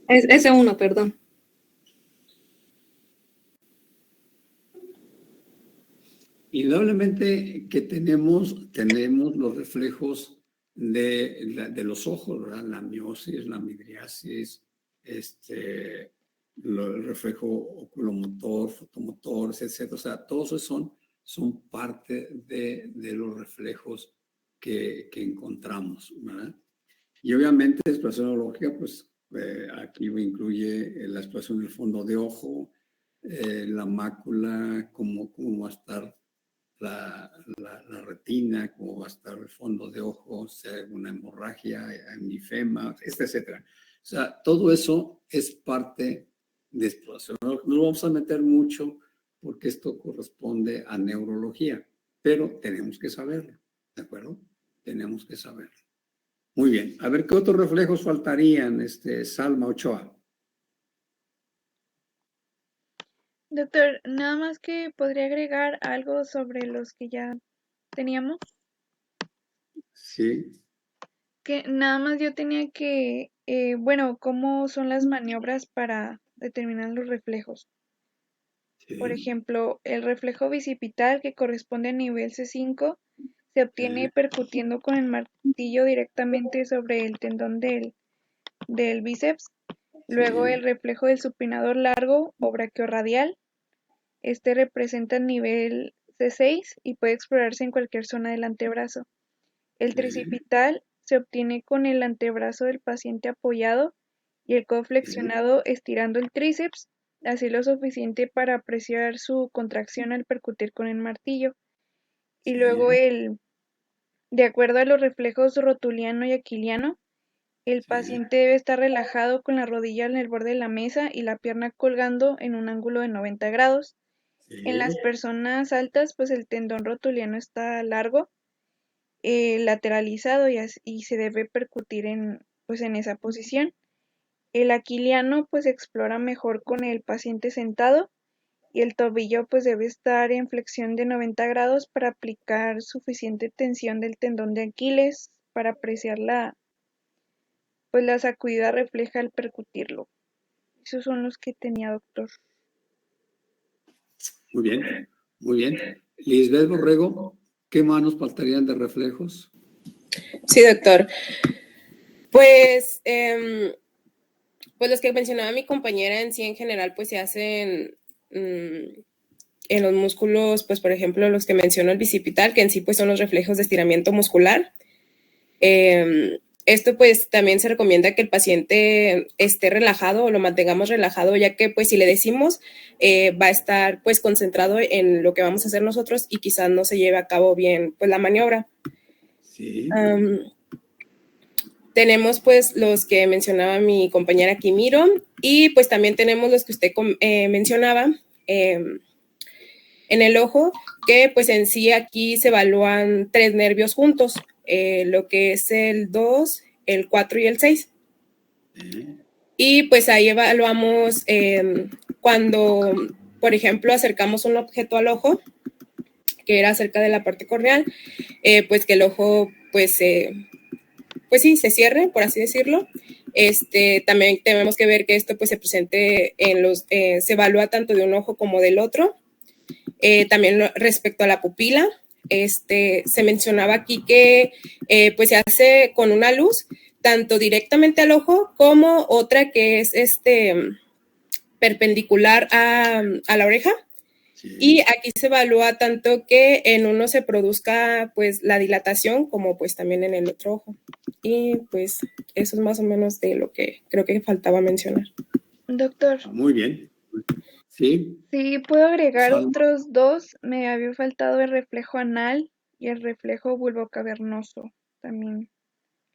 S1, perdón. Indudablemente que tenemos los reflejos de los ojos, ¿verdad? La miosis, la midriasis, el reflejo oculomotor, fotomotor, etc. O sea, todos esos son parte de los reflejos que encontramos, ¿verdad? Y obviamente la exploración neurológica, pues aquí incluye la exploración del fondo de ojo, la mácula, cómo va a estar la retina, cómo va a estar el fondo de ojo, si hay alguna hemorragia, hemifema, etcétera. O sea, todo eso es parte de exploración. No lo vamos a meter mucho porque esto corresponde a neurología, pero tenemos que saberlo, ¿de acuerdo? Tenemos que saberlo. Muy bien. A ver, ¿qué otros reflejos faltarían, Salma Ochoa? Doctor, nada más que podría agregar algo sobre los que ya teníamos. Sí. Que nada más yo tenía que, ¿cómo son las maniobras para determinar los reflejos? Sí. Por ejemplo, el reflejo bicipital que corresponde a nivel C5 se obtiene percutiendo con el martillo directamente sobre el tendón del bíceps. Luego el reflejo del supinador largo o braquiorradial. Este representa el nivel C6 y puede explorarse en cualquier zona del antebrazo. El tricipital se obtiene con el antebrazo del paciente apoyado y el codo flexionado estirando el tríceps, así lo suficiente para apreciar su contracción al percutir con el martillo. Y luego de acuerdo a los reflejos rotuliano y aquiliano, el paciente debe estar relajado con la rodilla en el borde de la mesa y la pierna colgando en un ángulo de 90 grados. En las personas altas, pues el tendón rotuliano está largo, lateralizado y se debe percutir en esa posición. El aquiliano pues explora mejor con el paciente sentado y el tobillo pues debe estar en flexión de 90 grados para aplicar suficiente tensión del tendón de Aquiles para apreciar la sacudida refleja al percutirlo. Esos son los que tenía, doctor. Muy bien, muy bien. Lisbeth Borrego, ¿qué más nos faltarían de reflejos? Sí, doctor. Pues, pues los que mencionaba mi compañera en sí en general, pues se hacen en los músculos, pues por ejemplo los que mencionó el bicipital, que en sí pues son los reflejos de estiramiento muscular. Esto pues también se recomienda que el paciente esté relajado o lo mantengamos relajado, ya que pues si le decimos va a estar pues concentrado en lo que vamos a hacer nosotros y quizás no se lleve a cabo bien pues la maniobra. Sí. Tenemos pues los que mencionaba mi compañera Kimiro y pues también tenemos los que usted mencionaba en el ojo, que pues en sí aquí se evalúan 3 nervios juntos, lo que es el 2, el 4 y el 6. Y pues ahí evaluamos cuando, por ejemplo, acercamos un objeto al ojo, que era cerca de la parte corneal, pues que el ojo pues sí, se cierre, por así decirlo. También tenemos que ver que esto pues se presente se evalúa tanto de un ojo como del otro. También respecto a la pupila, se mencionaba aquí que pues se hace con una luz tanto directamente al ojo como otra que es perpendicular a la oreja. Sí. Y aquí se evalúa tanto que en uno se produzca pues la dilatación como pues también en el otro ojo. Y pues eso es más o menos de lo que creo que faltaba mencionar. Doctor. Muy bien. Sí. Sí, puedo agregar otros 2. Me había faltado el reflejo anal y el reflejo bulbocavernoso. También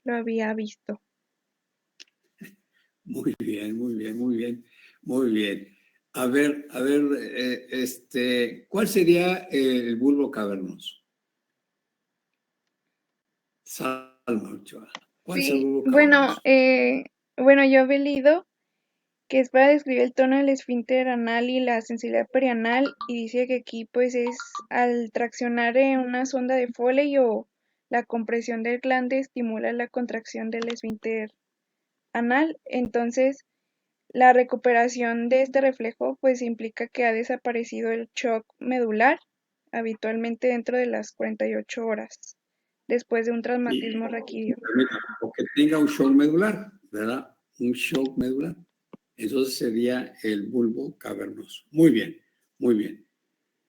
lo había visto. Muy bien, muy bien, muy bien, muy bien. A ver, ¿cuál sería el bulbo cavernoso? Salma Ochoa. ¿Cuál es el bulbo cavernoso? Bueno, yo había leído que es para describir el tono del esfínter anal y la sensibilidad perianal, y dice que aquí pues es al traccionar en una sonda de Foley o la compresión del glande estimula la contracción del esfínter anal. Entonces, la recuperación de este reflejo pues implica que ha desaparecido el shock medular, habitualmente dentro de las 48 horas, después de un traumatismo raquídeo. O que tenga un shock medular, ¿verdad? Un shock medular. Entonces sería el bulbo cavernoso. Muy bien, muy bien.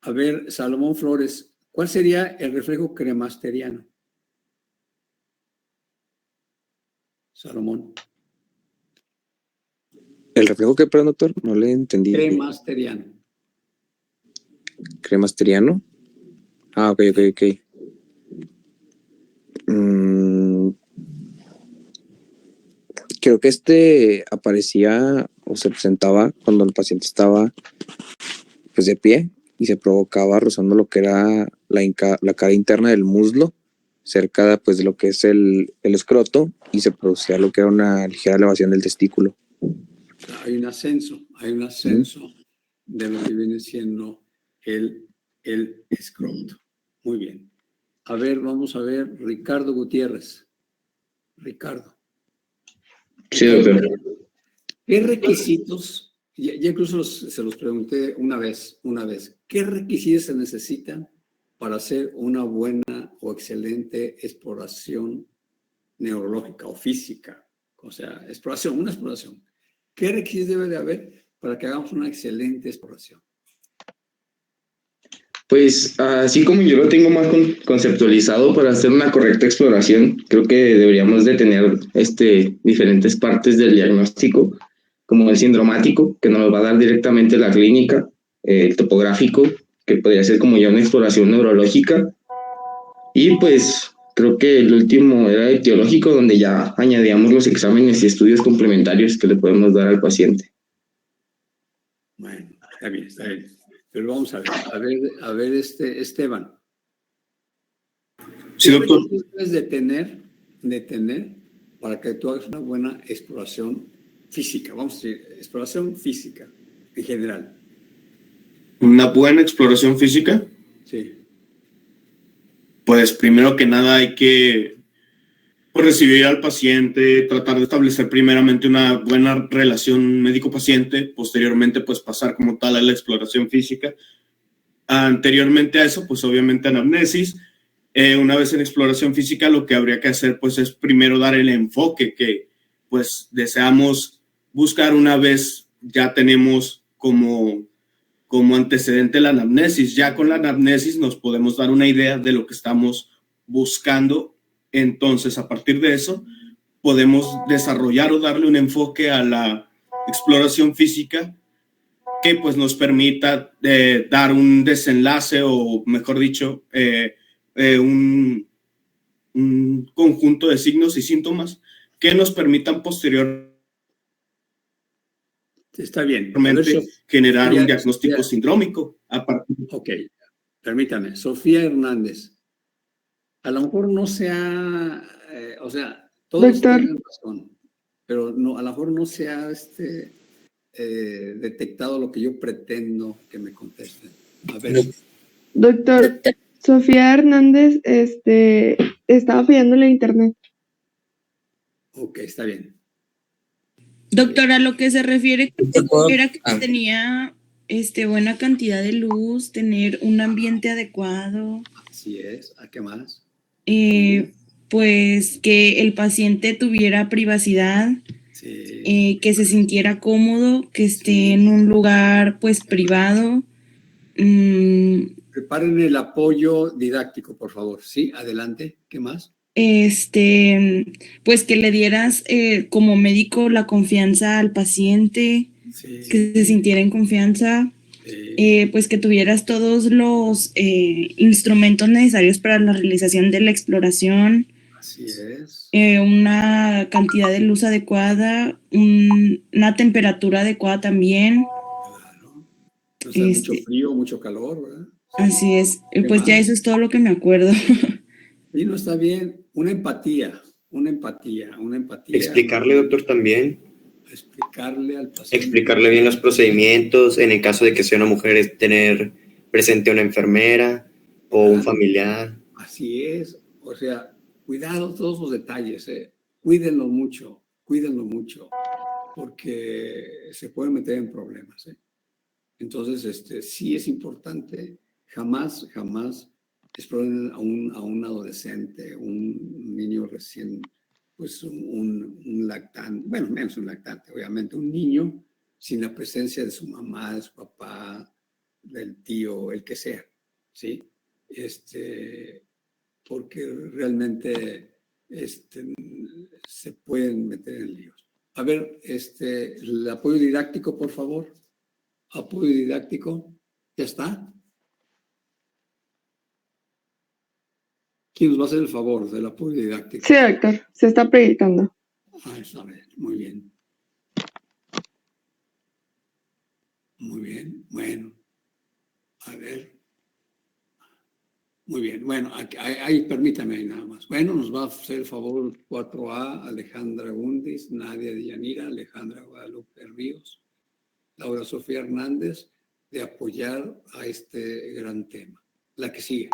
A ver, Salomón Flores, ¿cuál sería el reflejo cremasteriano? Salomón. ¿El reflejo qué, perdón, doctor? No le entendí. Cremasteriano. ¿Cremasteriano? Ah, ok. Creo que aparecía o se presentaba cuando el paciente estaba pues de pie y se provocaba rozando lo que era la cara interna del muslo, cerca pues de lo que es el escroto, y se producía lo que era una ligera elevación del testículo. Hay un ascenso de lo que viene siendo el escroto. Muy bien. A ver, vamos a ver, Ricardo Gutiérrez. Ricardo. Sí, doctor. ¿Qué requisitos, ya incluso se los pregunté una vez, ¿qué requisitos se necesitan para hacer una buena o excelente exploración neurológica o física? O sea, una exploración. ¿Qué requisitos debe de haber para que hagamos una excelente exploración? Pues así como yo lo tengo más conceptualizado para hacer una correcta exploración, creo que deberíamos de tener diferentes partes del diagnóstico, como el sindromático, que nos lo va a dar directamente la clínica, el topográfico, que podría ser como ya una exploración neurológica, y pues creo que el último era el etiológico, donde ya añadíamos los exámenes y estudios complementarios que le podemos dar al paciente. Bueno, está bien, está bien. Pero vamos a ver, Esteban. Sí, doctor. ¿Qué debes de tener para que tú hagas una buena exploración física? Vamos a decir, exploración física en general. ¿Una buena exploración física? Sí. Pues primero que nada hay que recibir al paciente, tratar de establecer primeramente una buena relación médico-paciente, posteriormente pues pasar como tal a la exploración física. Anteriormente a eso, pues obviamente anamnesis. Una vez en exploración física, lo que habría que hacer pues es primero dar el enfoque que pues deseamos buscar una vez ya tenemos como antecedente la anamnesis. Ya con la anamnesis nos podemos dar una idea de lo que estamos buscando. Entonces, a partir de eso, podemos desarrollar o darle un enfoque a la exploración física que pues nos permita dar un desenlace o, mejor dicho, un conjunto de signos y síntomas que nos permitan posteriormente Está bien. generar un diagnóstico sindrómico. Ok, permítame. Sofía Hernández. A lo mejor no sea, o sea, todos tienen razón, pero no, a lo mejor no se ha detectado lo que yo pretendo que me contesten. A ver. Doctor, Sofía Hernández, estaba fallando la internet. Ok, está bien. Doctor, a lo que se refiere era que tenía buena cantidad de luz, tener un ambiente adecuado. Así es. ¿A qué más? Pues que el paciente tuviera privacidad, que se sintiera cómodo, que esté en un lugar pues privado. Preparen el apoyo didáctico, por favor. Sí, adelante. ¿Qué más? Pues que le dieras como médico la confianza al paciente, que se sintiera en confianza, pues que tuvieras todos los instrumentos necesarios para la realización de la exploración. Así es. Una cantidad de luz adecuada, una temperatura adecuada también. Claro. O sea, mucho frío, mucho calor, ¿verdad? Así es. Pues ya eso es todo lo que me acuerdo. Y no está bien. Una empatía. Explicarle, doctor, también. Explicarle al paciente. Explicarle bien los procedimientos. En el caso de que sea una mujer, es tener presente a una enfermera o un familiar. Así es. O sea, cuidado todos los detalles. Cuídenlo mucho, porque se pueden meter en problemas. Entonces, sí es importante. Jamás exploren a un adolescente, un niño recién, pues un lactante, bueno, menos un lactante, obviamente, un niño sin la presencia de su mamá, de su papá, del tío, el que sea, ¿sí? Porque realmente se pueden meter en líos. A ver, el apoyo didáctico, por favor. Apoyo didáctico, ¿ya está? ¿Quién nos va a hacer el favor del apoyo didáctico? Sí, doctor, se está proyectando. Está bien, muy bien. Muy bien, bueno. A ver. Muy bien, bueno, ahí permítame nada más. Bueno, nos va a hacer el favor 4A, Alejandra Gundis, Nadia Villanira, Alejandra Guadalupe Ríos, Laura Sofía Hernández, de apoyar a este gran tema. La que sigue.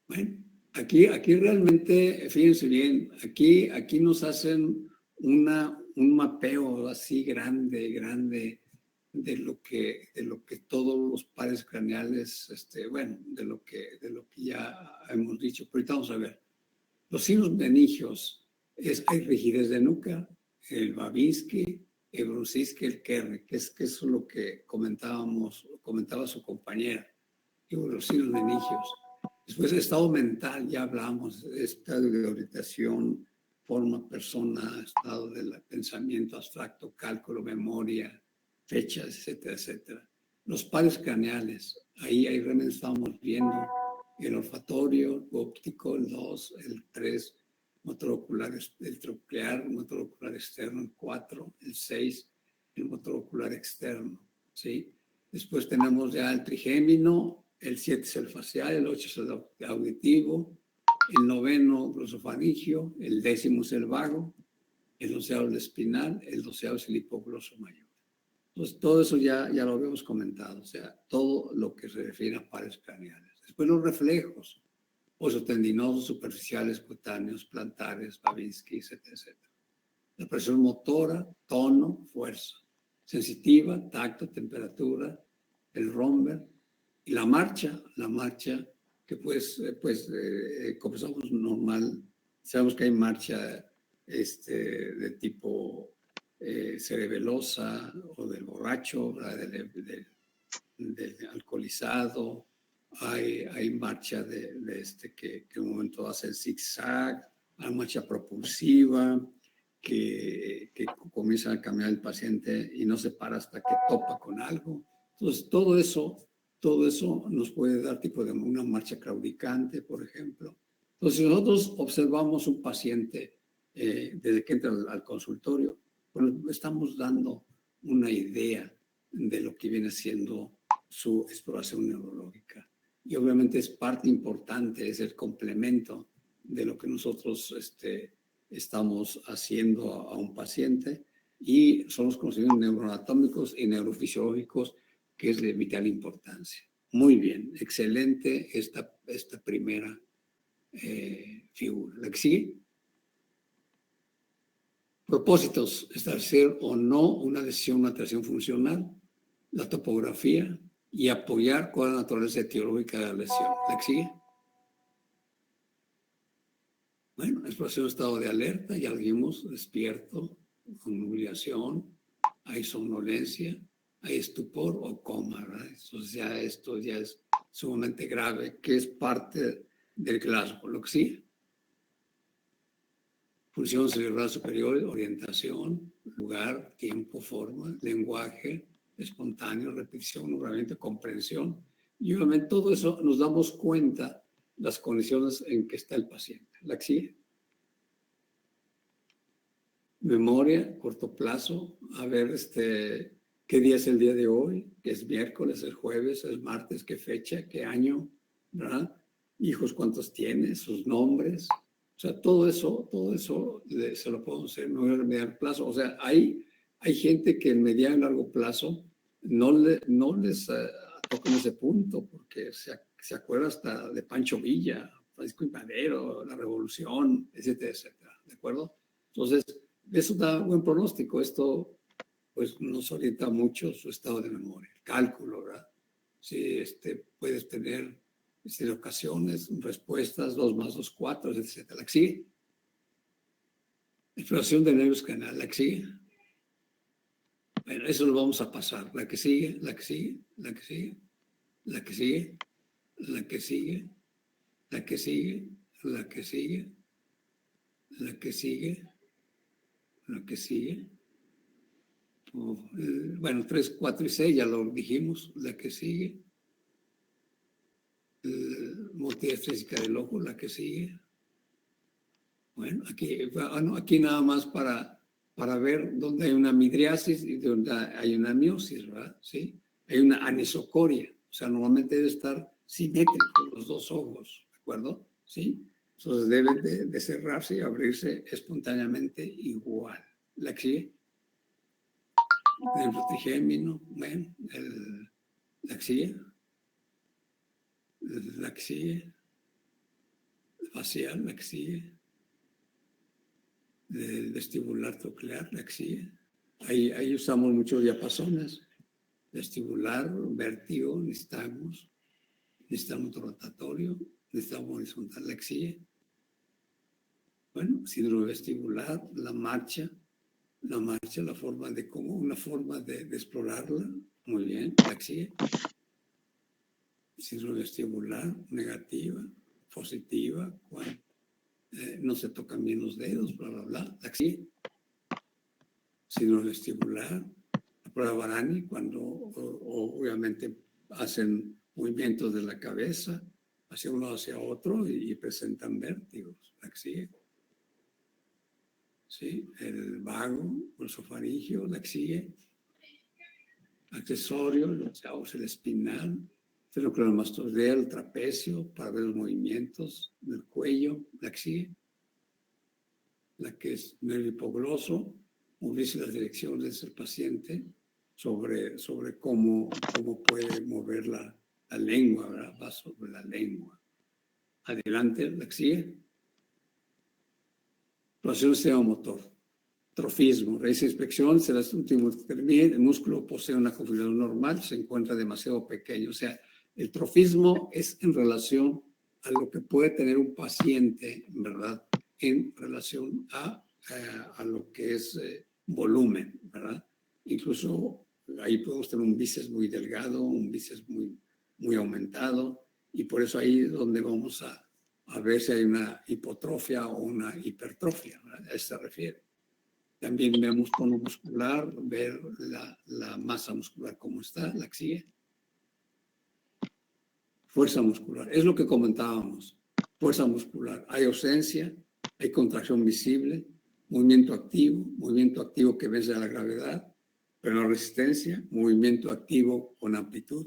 Bueno, aquí realmente, fíjense bien, aquí nos hacen un mapeo así grande de lo que todos los pares craneales, de lo que ya hemos dicho. Pero ahorita vamos a ver. Los signos meningios hay rigidez de nuca, el Babinski, el Brunzinski, el Kerr, que es lo que comentaba su compañera, los signos meningios. Después, estado mental, ya hablamos, estado de orientación, forma, persona, estado del pensamiento abstracto, cálculo, memoria, fechas, etcétera, etcétera. Los pares craneales, ahí realmente estamos viendo el olfatorio, el óptico, el 2, el 3, motor ocular, el troclear, el motor ocular externo, el 4, el 6, el motor ocular externo, ¿sí? Después tenemos ya el trigémino, el 7 es el facial, el 8 es el auditivo, el 9 glosofaringio, el 10 es el vago, el 11 el espinal, el 12 es el hipogloso mayor. Entonces, todo eso ya lo habíamos comentado, o sea, todo lo que se refiere a pares craneales. Después los reflejos, osotendinosos, superficiales, cutáneos, plantares, Babinski, etcétera, etcétera. La presión motora, tono, fuerza. Sensitiva, tacto, temperatura, el romber. Y la marcha que como somos normal, sabemos que hay marcha de tipo cerebelosa o del borracho, del alcoholizado. Hay marcha que en un momento hace el zigzag, hay marcha propulsiva, que comienza a caminar el paciente y no se para hasta que topa con algo. Entonces, todo eso nos puede dar tipo de una marcha claudicante, por ejemplo. Entonces, si nosotros observamos un paciente desde que entra al consultorio, pues estamos dando una idea de lo que viene siendo su exploración neurológica. Y obviamente es parte importante, es el complemento de lo que nosotros estamos haciendo a un paciente, y son los conocimientos neuroanatómicos y neurofisiológicos, que es de vital importancia. Muy bien, excelente esta primera figura. ¿La que sigue? Propósitos: establecer o no una lesión, una alteración funcional, la topografía y apoyar con la naturaleza etiológica de la lesión. ¿La que sigue? Bueno, exploración de estado de alerta, ya lo vimos, despierto, con nubilación, hay somnolencia, hay estupor o coma, ¿verdad? Entonces esto ya es sumamente grave, que es parte del Glasgow. ¿Lo que sigue? Función cerebral superior, orientación, lugar, tiempo, forma, lenguaje, espontáneo, repetición, nuevamente comprensión. Y obviamente todo eso nos damos cuenta las condiciones en que está el paciente. ¿La que sigue? Memoria, corto plazo, a ver qué día es el día de hoy, que es miércoles, es jueves, es martes, qué fecha, qué año, ¿verdad? Hijos, cuántos tiene, sus nombres. O sea, todo eso se lo podemos hacer en un mediano plazo. O sea, hay gente que en mediano y largo plazo no les tocan ese punto, porque se acuerda hasta de Pancho Villa, Francisco I. Madero, la Revolución, etcétera, etcétera. ¿De acuerdo? Entonces, eso da buen pronóstico. Esto, pues, nos orienta mucho su estado de memoria. El cálculo, ¿verdad? Si puedes tener en ocasiones respuestas 2 más 2, 4, etcétera. ¿La que sigue? Exploración de nervios canal. ¿La que sigue? Bueno, eso lo vamos a pasar. ¿La que sigue? ¿La que sigue? ¿La que sigue? ¿La que sigue? ¿La que sigue? ¿La que sigue? ¿La que sigue? ¿La que sigue? ¿La que sigue? Bueno, 3, 4 y 6 ya lo dijimos. ¿La que sigue? Motilidad física del ojo, la que sigue. Bueno, aquí nada más para ver dónde hay una midriasis y donde hay una miosis, ¿verdad? ¿Sí? Hay una anisocoria, o sea, normalmente debe estar simétrico los dos ojos, ¿de acuerdo? ¿Sí? Entonces deben de cerrarse y abrirse espontáneamente igual. ¿La que sigue? El trigémino, bueno, la que sigue. La que sigue, facial, la que sigue, el vestibular troclear, la que sigue. Ahí usamos muchos diapasones, vestibular, vértigo, necesitamos rotatorio, necesitamos horizontal, la que sigue. Bueno, síndrome vestibular, la marcha, la forma de cómo, una forma de explorarla, muy bien, la que sigue. Síndrome vestibular, negativa, positiva, cuando no se tocan bien los dedos, bla, bla, bla, la que sigue. Síndrome vestibular, la prueba Barani, cuando obviamente hacen movimientos de la cabeza hacia uno hacia otro y presentan vértigos, la que sigue. ¿Sí? El vago, el esofaringio, la que sigue. Accesorio, el espinal, esternocleidomastoideo, el trapecio, para ver los movimientos del cuello, la que sigue. La que es nervio hipogloso, moverse las direcciones del paciente sobre cómo puede mover la lengua, ¿verdad? Va sobre la lengua. Adelante, la que sigue. Exploración del sistema motor. Trofismo. Raíz de inspección, será el último que termine. El músculo posee una configuración normal, se encuentra demasiado pequeño. O sea, el trofismo es en relación a lo que puede tener un paciente, ¿verdad? En relación a lo que es volumen, ¿verdad? Incluso ahí podemos tener un bíceps muy delgado, un bíceps muy aumentado, y por eso ahí es donde vamos a ver si hay una hipotrofia o una hipertrofia, ¿verdad? A eso se refiere. También vemos tono muscular, ver la masa muscular cómo está, la que sigue. Fuerza muscular, es lo que comentábamos. Fuerza muscular, hay ausencia, hay contracción visible, movimiento activo que vence a la gravedad, pero la resistencia, movimiento activo con amplitud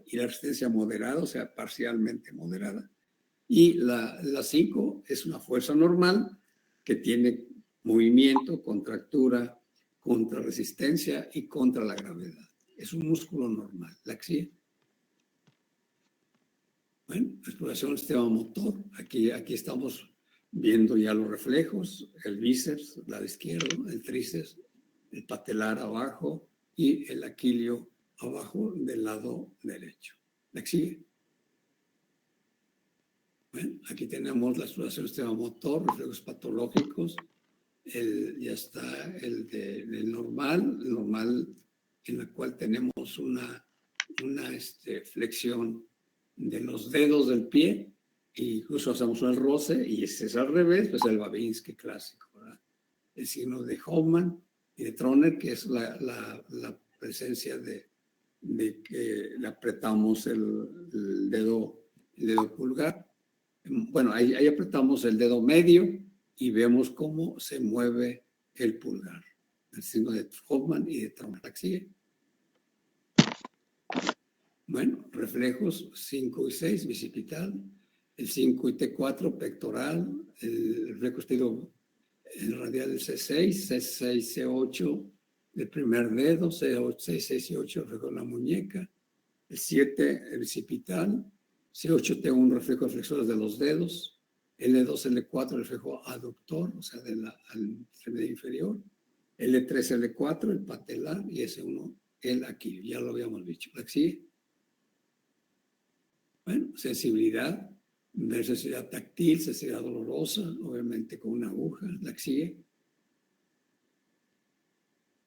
y la resistencia moderada, o sea, parcialmente moderada. Y la 5 es una fuerza normal que tiene movimiento, contractura, contrarresistencia y contra la gravedad. Es un músculo normal. La que sigue. Bueno, exploración del sistema motor. Aquí estamos viendo ya los reflejos, el bíceps, lado izquierdo, el tríceps, el patelar abajo y el aquilio abajo del lado derecho. ¿La que sigue? Bueno, aquí tenemos la exploración del sistema motor, reflejos patológicos. Ya está el normal en la cual tenemos una flexión de los dedos del pie, e incluso hacemos un roce, y ese es al revés, pues el Babinski clásico, ¿verdad? El signo de Hoffman y de Troner, que es la presencia de que le apretamos el dedo pulgar. Bueno, ahí apretamos el dedo medio y vemos cómo se mueve el pulgar. El signo de Hoffman y de Troner. ¿Sigue? Bueno, reflejos 5 y 6, bicipital. El 5 y T4, pectoral. El reflejo estilo radial del C6, C6, C8, el primer dedo, C8, 6, 6 y 8, reflejo en la muñeca. El 7, el bicipital. C8, T1, reflejo de flexores de los dedos. L2, L4, reflejo aductor, o sea, al extremidad inferior. L3, L4, el patelar, y S1, el aquí, ya lo habíamos dicho. ¿Sigue? Bueno, sensibilidad, ver sensibilidad táctil, sensibilidad dolorosa, obviamente con una aguja. ¿La que sigue?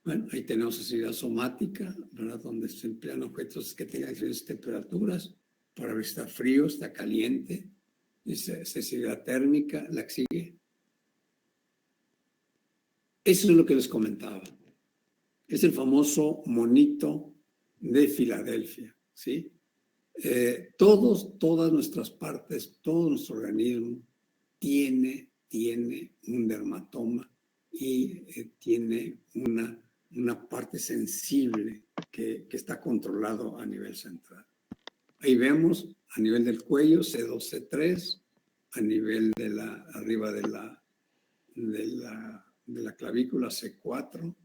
Bueno, ahí tenemos sensibilidad somática, ¿verdad? Donde se emplean objetos que tengan diferentes temperaturas para ver si está frío, está caliente. Sensibilidad térmica, la que sigue. Eso es lo que les comentaba. Es el famoso monito de Filadelfia, ¿sí? Todas nuestras partes, todo nuestro organismo tiene un dermatoma y tiene una parte sensible que está controlado a nivel central. Ahí vemos a nivel del cuello C2, C3, a nivel arriba de la clavícula C4,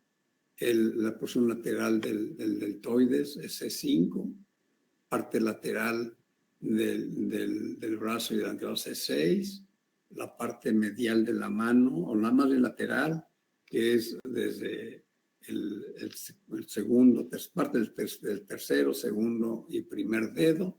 la porción lateral del deltoides es C5, parte lateral del brazo y del antebrazo C6, la parte medial de la mano, o la más bien lateral, que es desde el segundo, parte del tercero, segundo y primer dedo.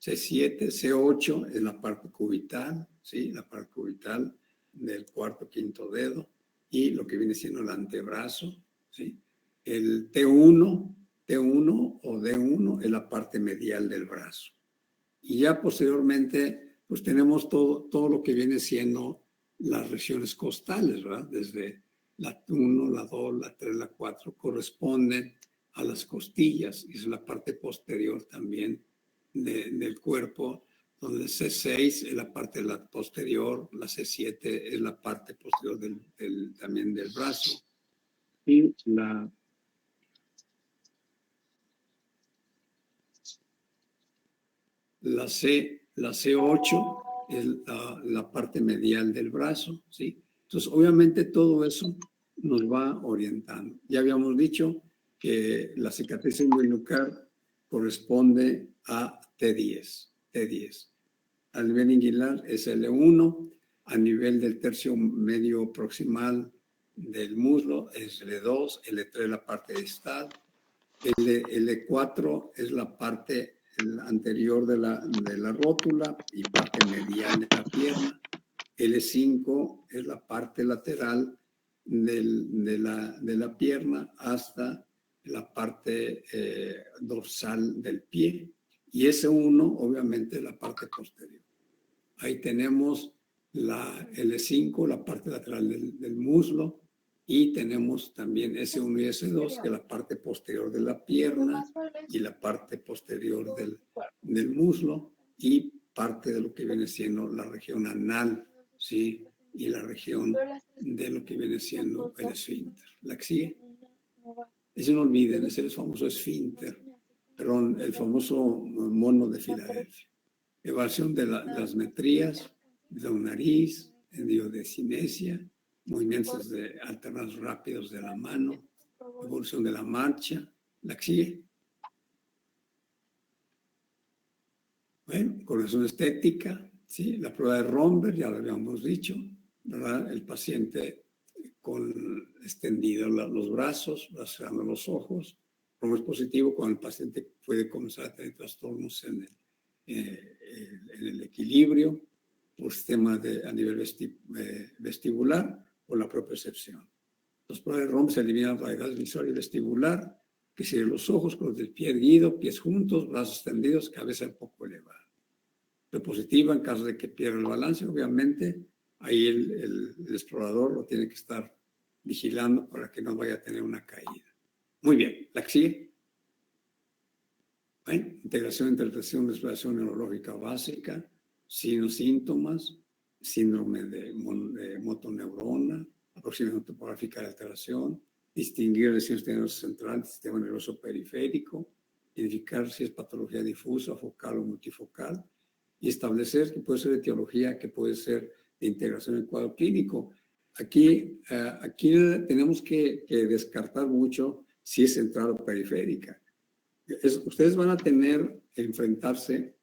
C7, C8 es la parte cubital, ¿sí? La parte cubital del cuarto, quinto dedo, y lo que viene siendo el antebrazo, ¿sí? El T1 o D1 es la parte medial del brazo. Y ya posteriormente, pues tenemos todo lo que viene siendo las regiones costales, ¿verdad? Desde la 1, la 2, la 3, la 4, corresponden a las costillas, y es la parte posterior también del cuerpo, donde el C6 es la parte de la posterior, la C7 es la parte posterior también del brazo, y la C8 es la parte medial del brazo, ¿sí? Entonces, obviamente todo eso nos va orientando. Ya habíamos dicho que la cicatriz involucral corresponde a T10. A nivel inguinal es L1, a nivel del tercio medio proximal del muslo es L2, L3 es la parte distal, L4 es la parte anterior de la rótula y parte medial de la pierna, L5 es la parte lateral de la pierna hasta la parte dorsal del pie, y S1 obviamente la parte posterior. Ahí tenemos la L5, la parte lateral del muslo, y tenemos también S1 y S2, que es la parte posterior de la pierna y la parte posterior del muslo, y parte de lo que viene siendo la región anal, ¿sí? Y la región de lo que viene siendo el esfínter. ¿La que sigue? Ese no olviden, es el famoso esfínter, perdón, el famoso mono de Filadelfia. Evaluación de las metrías, de la nariz, endiodecinesia, movimientos alternados rápidos de la mano, evolución de la marcha. ¿La que sigue? Bueno, corrección estética, ¿sí? La prueba de Romberg, ya lo habíamos dicho, ¿verdad? El paciente con extendidos los brazos, cerrando los ojos. Como es positivo, cuando el paciente puede comenzar a tener trastornos en el equilibrio, por sistema a nivel vestibular o la propiocepción. Los pruebas de Romberg se eliminan la radicalidad visual y vestibular, que siguen los ojos con los del pie erguido, pies juntos, brazos extendidos, cabeza un poco elevada. Lo positivo, en caso de que pierda el balance, obviamente, ahí el explorador lo tiene que estar vigilando para que no vaya a tener una caída. Muy bien, ¿la que sigue? Bueno, integración, interpretación de exploración neurológica básica, signos, síntomas, síndrome de motoneurona, aproximación topográfica de alteración, distinguir lesiones del nervio central, del sistema nervioso periférico, identificar si es patología difusa, focal o multifocal, y establecer que puede ser de etiología, que puede ser de integración en el cuadro clínico. Aquí tenemos que descartar mucho si es central o periférica. Ustedes van a enfrentarse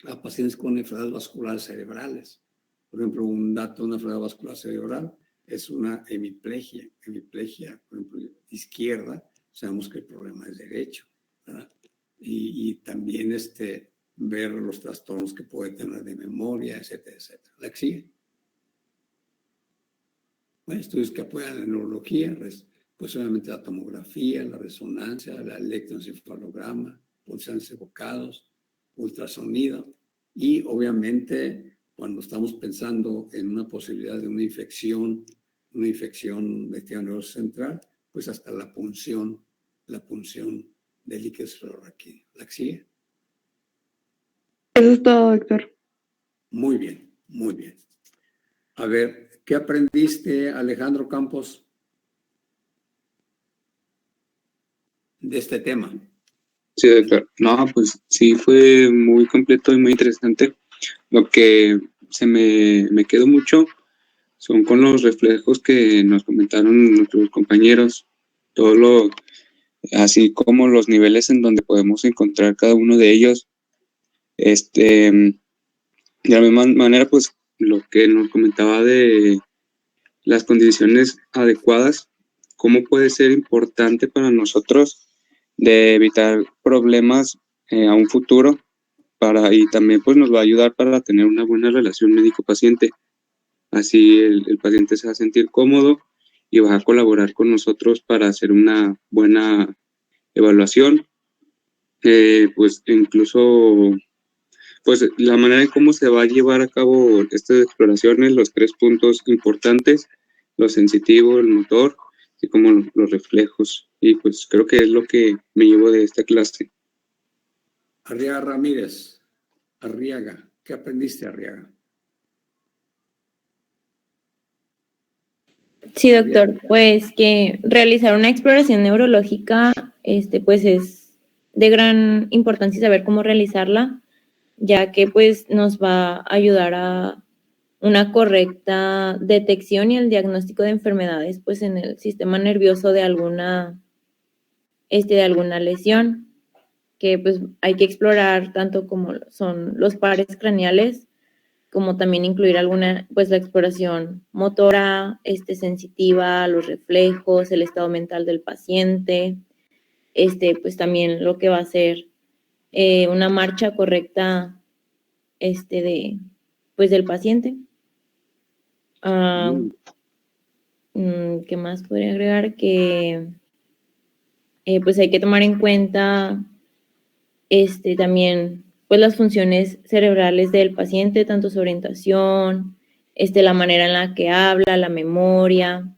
a pacientes con enfermedades vasculares cerebrales. Por ejemplo, un dato de una enfermedad vascular cerebral es una hemiplegia. Hemiplegia, por ejemplo, izquierda, sabemos que el problema es derecho, ¿verdad? Y también ver los trastornos que puede tener de memoria, etcétera, etcétera. ¿La que sigue? Bueno, estudios que apoyan la neurología, pues obviamente la tomografía, la resonancia, el electroencefalograma, pulsantes evocados, ultrasonido, y obviamente cuando estamos pensando en una posibilidad de una infección de tejido nervioso central, pues hasta la punción del líquido cefalorraquídeo. ¿La que sigue? Eso es todo, doctor. Muy bien, muy bien. A ver, ¿qué aprendiste, Alejandro Campos, de este tema? Sí, doctor. No, pues sí, fue muy completo y muy interesante. Lo que se me quedó mucho son con los reflejos que nos comentaron nuestros compañeros, así como los niveles en donde podemos encontrar cada uno de ellos. De la misma manera, pues lo que nos comentaba de las condiciones adecuadas cómo puede ser importante para nosotros de evitar problemas a un futuro y también pues nos va a ayudar para tener una buena relación médico-paciente. Así el paciente se va a sentir cómodo y va a colaborar con nosotros para hacer una buena evaluación. Pues incluso pues la manera en cómo se va a llevar a cabo estas exploraciones, los 3 puntos importantes, lo sensitivo, el motor y como los reflejos. Y pues creo que es lo que me llevo de esta clase. Arriaga Ramírez. Arriaga. ¿Qué aprendiste, Arriaga? Sí, doctor, pues que realizar una exploración neurológica, pues es de gran importancia saber cómo realizarla, ya que pues nos va a ayudar a una correcta detección y el diagnóstico de enfermedades, pues en el sistema nervioso de alguna lesión, que pues hay que explorar tanto como son los pares craneales, como también incluir pues la exploración motora, sensitiva, los reflejos, el estado mental del paciente, pues también lo que va a ser una marcha correcta, pues del paciente. ¿Qué más podría agregar? Que pues hay que tomar en cuenta también pues las funciones cerebrales del paciente, tanto su orientación, la manera en la que habla, la memoria.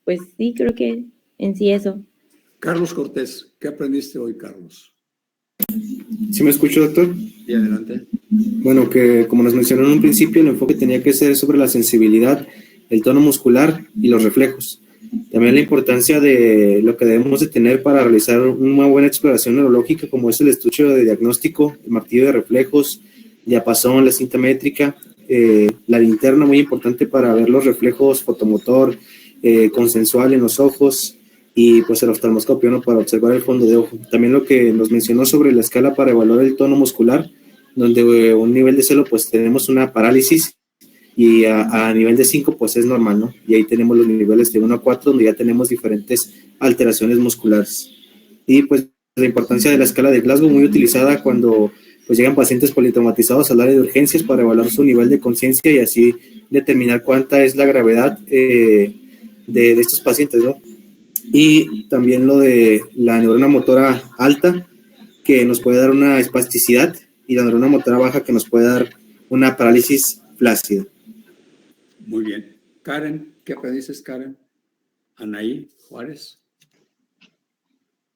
Pues sí, creo que en sí eso. Carlos Cortés, ¿qué aprendiste hoy, Carlos? ¿Sí me escucho, doctor? Sí, adelante. Bueno, que como nos mencionó en un principio, el enfoque tenía que ser sobre la sensibilidad, el tono muscular y los reflejos. También la importancia de lo que debemos de tener para realizar una buena exploración neurológica, como es el estudio de diagnóstico, el martillo de reflejos, diapasón, la cinta métrica, la linterna, muy importante para ver los reflejos fotomotor, consensual en los ojos, y pues el oftalmoscopio, ¿no?, para observar el fondo de ojo. También lo que nos mencionó sobre la escala para evaluar el tono muscular, donde un nivel de 0 pues tenemos una parálisis, y a nivel de 5 pues es normal, ¿no? Y ahí tenemos los niveles de 1 a 4 donde ya tenemos diferentes alteraciones musculares. Y pues la importancia de la escala de Glasgow, muy utilizada cuando pues llegan pacientes politraumatizados al área de urgencias para evaluar su nivel de conciencia y así determinar cuánta es la gravedad de estos pacientes, ¿no? Y también lo de la neurona motora alta, que nos puede dar una espasticidad, y la neurona motora baja, que nos puede dar una parálisis flácida. Muy bien. Karen, ¿qué aprendiste, Karen? Anaí Juárez.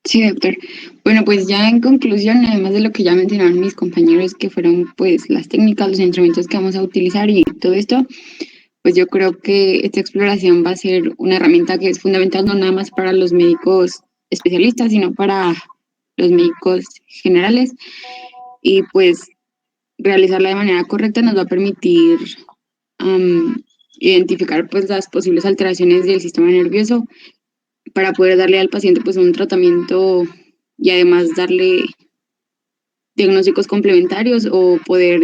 Sí, doctor. Bueno, pues ya en conclusión, además de lo que ya mencionaron mis compañeros, que fueron pues las técnicas, los instrumentos que vamos a utilizar y todo esto, pues yo creo que esta exploración va a ser una herramienta que es fundamental no nada más para los médicos especialistas, sino para los médicos generales. Y pues realizarla de manera correcta nos va a permitir identificar pues las posibles alteraciones del sistema nervioso para poder darle al paciente pues un tratamiento y además darle diagnósticos complementarios o poder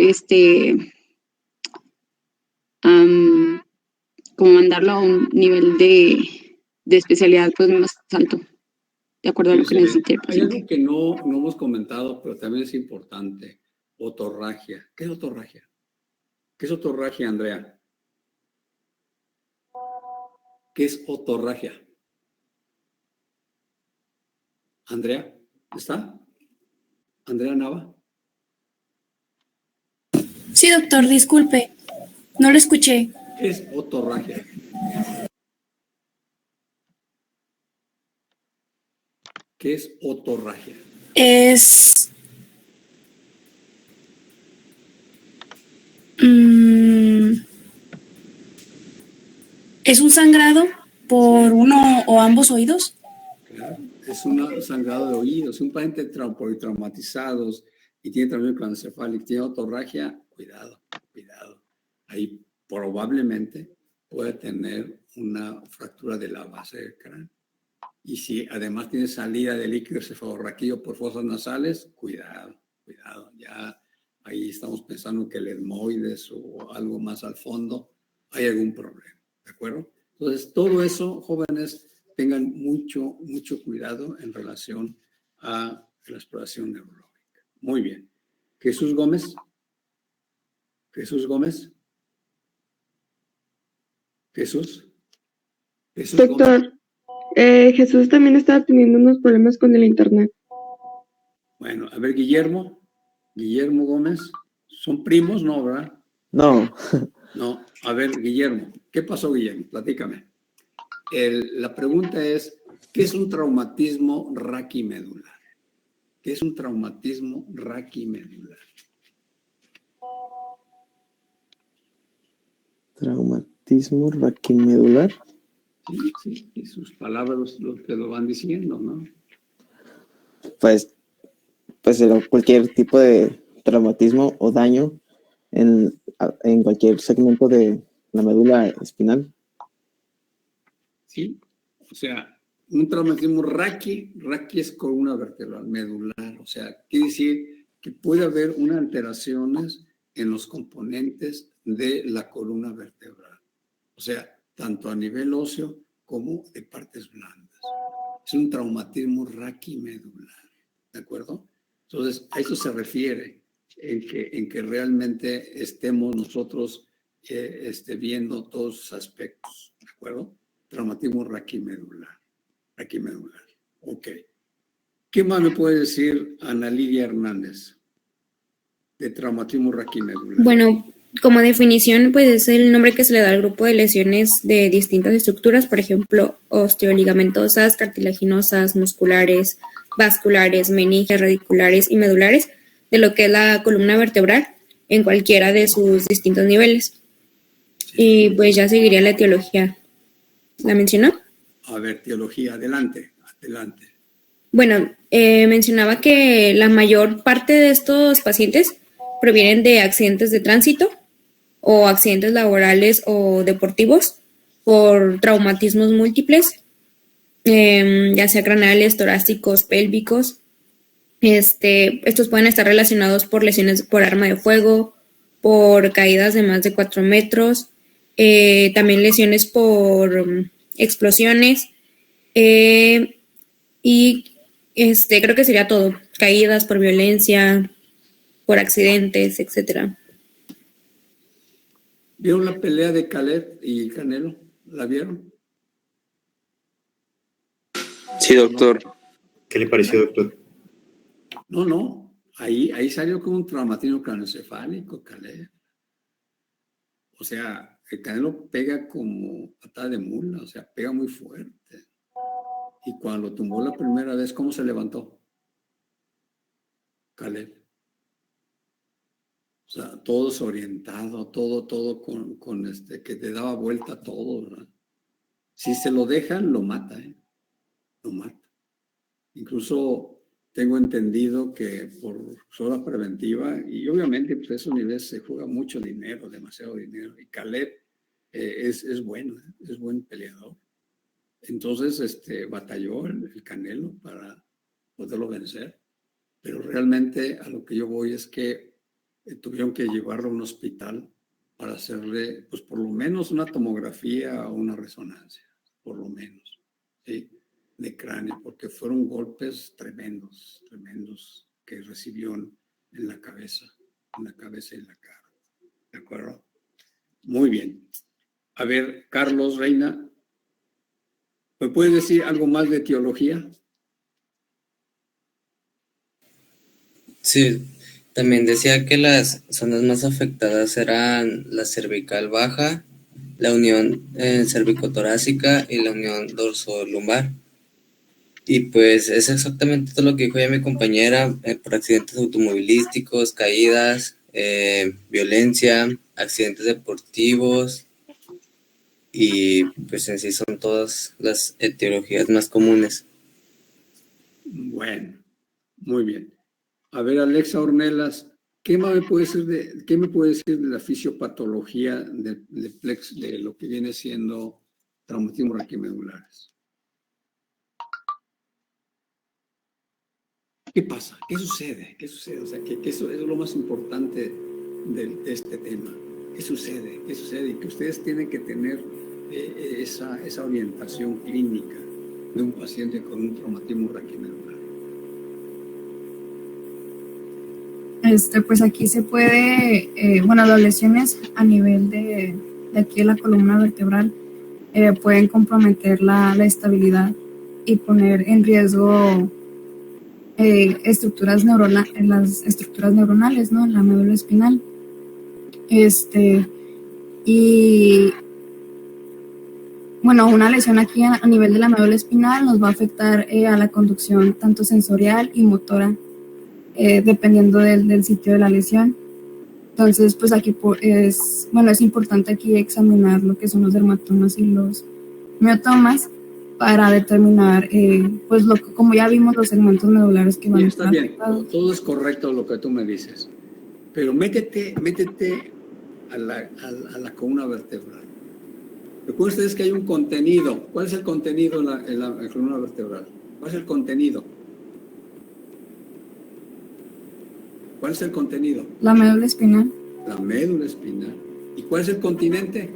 como mandarlo a un nivel de especialidad pues más alto, de acuerdo a lo que necesite el paciente. Hay algo que no hemos comentado, pero también es importante: otorragia. ¿Qué es otorragia? ¿Qué es otorragia, Andrea? ¿Qué es otorragia? Andrea, ¿está? Andrea Nava. Sí, doctor, disculpe, no lo escuché. ¿Qué es otorragia? ¿Qué es otorragia? Es un sangrado por uno o ambos oídos. Claro, es un sangrado de oídos. Un paciente politraumatizados y tiene también craneoencefálico, tiene otorragia, cuidado. Ahí probablemente puede tener una fractura de la base del cráneo. Y si además tiene salida de líquido cefalorraquídeo por fosas nasales, cuidado. Ya ahí estamos pensando que el etmoides o algo más al fondo hay algún problema, ¿de acuerdo? Entonces, todo eso, jóvenes, tengan mucho cuidado en relación a la exploración neurológica. Muy bien. Jesús Gómez. Jesús Gómez. Jesús. Jesús Doctor, Gómez. Jesús también estaba teniendo unos problemas con el internet. Bueno, a ver, Guillermo. Guillermo Gómez. ¿Son primos? No, ¿verdad? No. No. A ver, Guillermo. ¿Qué pasó, Guillermo? Platícame. La pregunta es, ¿qué es un traumatismo raquimedular? ¿Qué es un traumatismo raquimedular? Traumatismo raquimedular. Sí, y sus palabras te lo van diciendo, ¿no? Pues cualquier tipo de traumatismo o daño en cualquier segmento de la médula espinal. Sí, o sea, un traumatismo raqui es columna vertebral, medular, o sea, quiere decir que puede haber unas alteraciones en los componentes de la columna vertebral, o sea, tanto a nivel óseo como de partes blandas. Es un traumatismo raquimedular, ¿de acuerdo? Entonces, a eso se refiere, en que realmente estemos nosotros viendo todos esos aspectos, ¿de acuerdo? Traumatismo raquimedular. Ok. ¿Qué más me puede decir Ana Lidia Hernández de traumatismo raquimedular? Bueno, como definición, pues es el nombre que se le da al grupo de lesiones de distintas estructuras, por ejemplo, osteoligamentosas, cartilaginosas, musculares, vasculares, meninges, radiculares y medulares, de lo que es la columna vertebral en cualquiera de sus distintos niveles. Y pues ya seguiría la etiología. ¿La mencionó? A ver, teología, adelante. Bueno, mencionaba que la mayor parte de estos pacientes provienen de accidentes de tránsito o accidentes laborales o deportivos por traumatismos múltiples, ya sea craneales, torácicos, pélvicos. Estos pueden estar relacionados por lesiones por arma de fuego, por caídas de más de 4 metros, también lesiones por explosiones, y creo que sería todo, caídas por violencia, por accidentes, etcétera. ¿Vieron la pelea de Caleb y Canelo? ¿La vieron? Sí, doctor. ¿Qué le pareció, doctor? No. Ahí salió con un traumatismo craneoencefálico, Caleb. O sea, el Canelo pega como patada de mula, o sea, pega muy fuerte. Y cuando lo tumbó la primera vez, ¿cómo se levantó? Caleb. O sea, todo desorientado, todo con que te daba vuelta todo, ¿verdad? Si se lo dejan, lo mata, Lo mata. Incluso tengo entendido que por sola preventiva, y obviamente pues a esos niveles se juega mucho dinero, demasiado dinero, y Caleb es bueno, es buen peleador. Entonces, batalló el Canelo para poderlo vencer, pero realmente a lo que yo voy es que tuvieron que llevarlo a un hospital para hacerle, pues por lo menos una tomografía o una resonancia, por lo menos, ¿sí? De cráneo, porque fueron golpes tremendos que recibió en la cabeza y en la cara. ¿De acuerdo? Muy bien. A ver, Carlos Reina, ¿me puedes decir algo más de etiología? Sí, también decía que las zonas más afectadas eran la cervical baja, la unión cervicotorácica y la unión dorsolumbar. Y pues es exactamente todo lo que dijo ya mi compañera, por accidentes automovilísticos, caídas, violencia, accidentes deportivos, y pues en sí son todas las etiologías más comunes. Bueno, muy bien. A ver, Alexa Ornelas, ¿qué me puede decir de la fisiopatología de lo que viene siendo traumatismos raquimedulares? ¿Qué pasa? ¿Qué sucede? O sea, que eso es lo más importante de este tema. ¿Qué sucede? Y que ustedes tienen que tener esa orientación clínica de un paciente con un traumatismo raquimedular? Pues aquí se puede, bueno, las lesiones a nivel de aquí de la columna vertebral pueden comprometer la estabilidad y poner en riesgo las estructuras neuronales, ¿no? La médula espinal. Y bueno, una lesión aquí a nivel de la médula espinal nos va a afectar a la conducción tanto sensorial y motora, dependiendo del sitio de la lesión. Entonces, pues aquí es importante aquí examinar lo que son los dermatomas y los miotomas para determinar, pues como ya vimos, los segmentos medulares que van a estar afectados. Todo es correcto lo que tú me dices, pero métete a la columna vertebral. Recuerden ustedes que hay un contenido. ¿Cuál es el contenido en la columna vertebral? ¿Cuál es el contenido? ¿Cuál es el contenido? La médula espinal. La médula espinal. ¿Y cuál es el continente?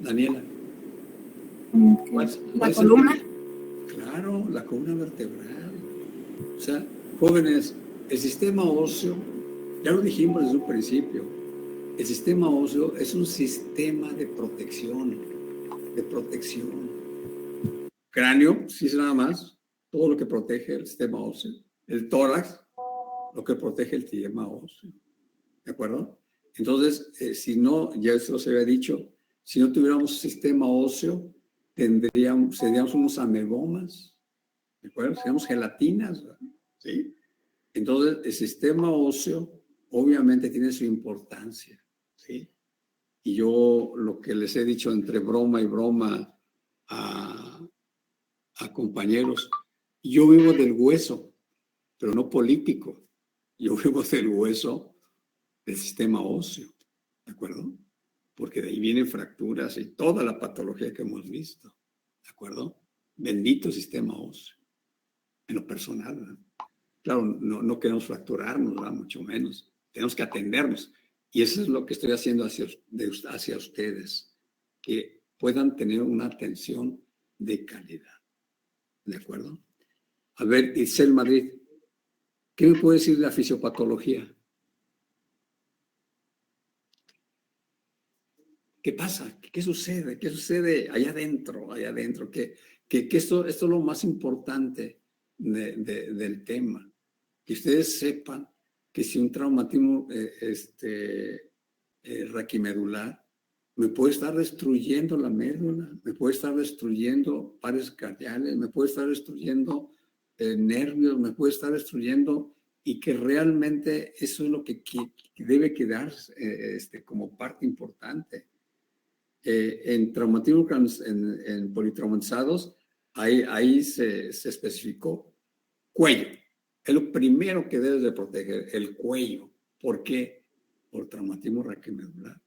Daniela. La columna. Claro, la columna vertebral. O sea, jóvenes, el sistema óseo, ya lo dijimos desde un principio, el sistema óseo es un sistema de protección. Cráneo, sí es nada más, todo lo que protege el sistema óseo. El tórax, lo que protege el sistema óseo. ¿De acuerdo? Entonces, si no, ya eso se había dicho, si no tuviéramos sistema óseo, seríamos unos amebomas, ¿de acuerdo? Seríamos gelatinas, ¿sí? Entonces, el sistema óseo obviamente tiene su importancia, ¿sí? Y yo lo que les he dicho entre broma y broma a compañeros, yo vivo del hueso, pero no político. Yo vivo del hueso del sistema óseo, ¿de acuerdo? Porque de ahí vienen fracturas y toda la patología que hemos visto, ¿de acuerdo? Bendito sistema óseo, en lo personal, ¿verdad? Claro, no queremos fracturarnos, ¿verdad? Mucho menos. Tenemos que atendernos. Y eso es lo que estoy haciendo hacia ustedes, que puedan tener una atención de calidad, ¿de acuerdo? A ver, Isel Madrid, ¿qué me puede decir de la fisiopatología? ¿Qué pasa? ¿Qué sucede? ¿Qué sucede allá adentro? Que esto es lo más importante del tema. Que ustedes sepan que si un traumatismo raquimedular me puede estar destruyendo la médula, me puede estar destruyendo pares cardiales, me puede estar destruyendo nervios, me puede estar destruyendo, y que realmente eso es lo que debe quedar como parte importante. En traumatismos, en politraumatizados, ahí se especificó cuello. Es lo primero que debes de proteger, el cuello. ¿Por qué? Por traumatismo raquimedular.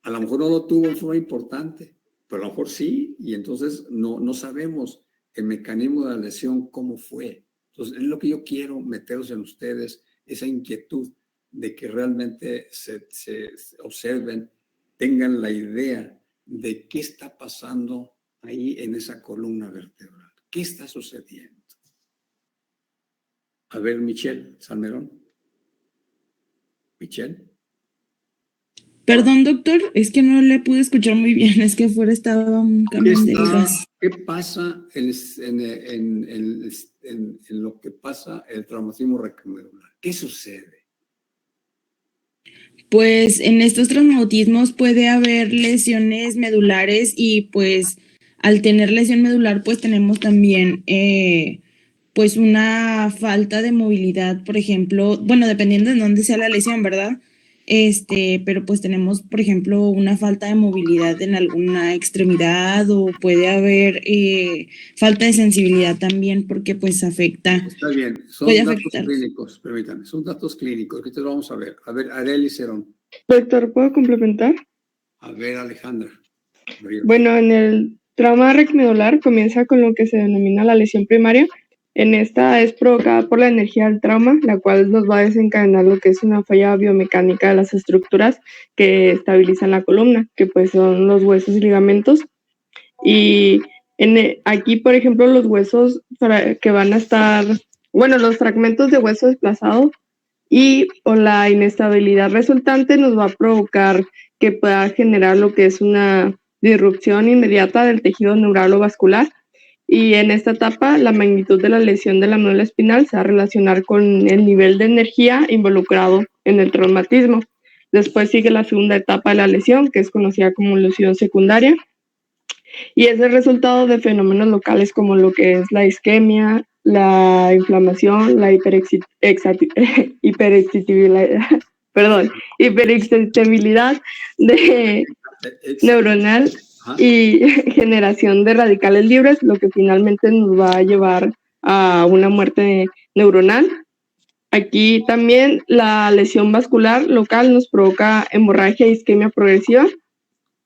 A lo mejor no lo tuvo en forma importante, pero a lo mejor sí, y entonces no sabemos el mecanismo de la lesión cómo fue. Entonces, es lo que yo quiero meteros en ustedes, esa inquietud de que realmente se observen, tengan la idea de qué está pasando ahí en esa columna vertebral. ¿Qué está sucediendo? A ver, Michelle Salmerón. Michelle. Perdón, doctor, es que no le pude escuchar muy bien, es que afuera estaba un camión de gas. ¿Qué pasa en lo que pasa el traumatismo raquimedular? ¿Qué sucede? Pues en estos traumatismos puede haber lesiones medulares y pues al tener lesión medular pues tenemos también pues una falta de movilidad, por ejemplo, bueno, dependiendo de dónde sea la lesión, ¿verdad? Pero pues tenemos, por ejemplo, una falta de movilidad en alguna extremidad o puede haber falta de sensibilidad también porque pues afecta. Está bien, son datos clínicos, permítanme, son datos clínicos, que te lo vamos a ver. A ver, Arely Cerón. Doctor, ¿puedo complementar? A ver, Alejandra. Bueno, en el trauma raquimedular comienza con lo que se denomina la lesión primaria, En esta es provocada por la energía del trauma, la cual nos va a desencadenar lo que es una falla biomecánica de las estructuras que estabilizan la columna, que pues son los huesos y ligamentos. Y aquí, por ejemplo, los huesos que van a estar, bueno, los fragmentos de hueso desplazado o la inestabilidad resultante nos va a provocar que pueda generar lo que es una disrupción inmediata del tejido neural o vascular. Y en esta etapa, la magnitud de la lesión de la médula espinal se va a relacionar con el nivel de energía involucrado en el traumatismo. Después sigue la segunda etapa de la lesión, que es conocida como lesión secundaria, y es el resultado de fenómenos locales como lo que es la isquemia, la inflamación, la hiperexcitabilidad neuronal y generación de radicales libres, lo que finalmente nos va a llevar a una muerte neuronal. Aquí también la lesión vascular local nos provoca hemorragia e isquemia progresiva,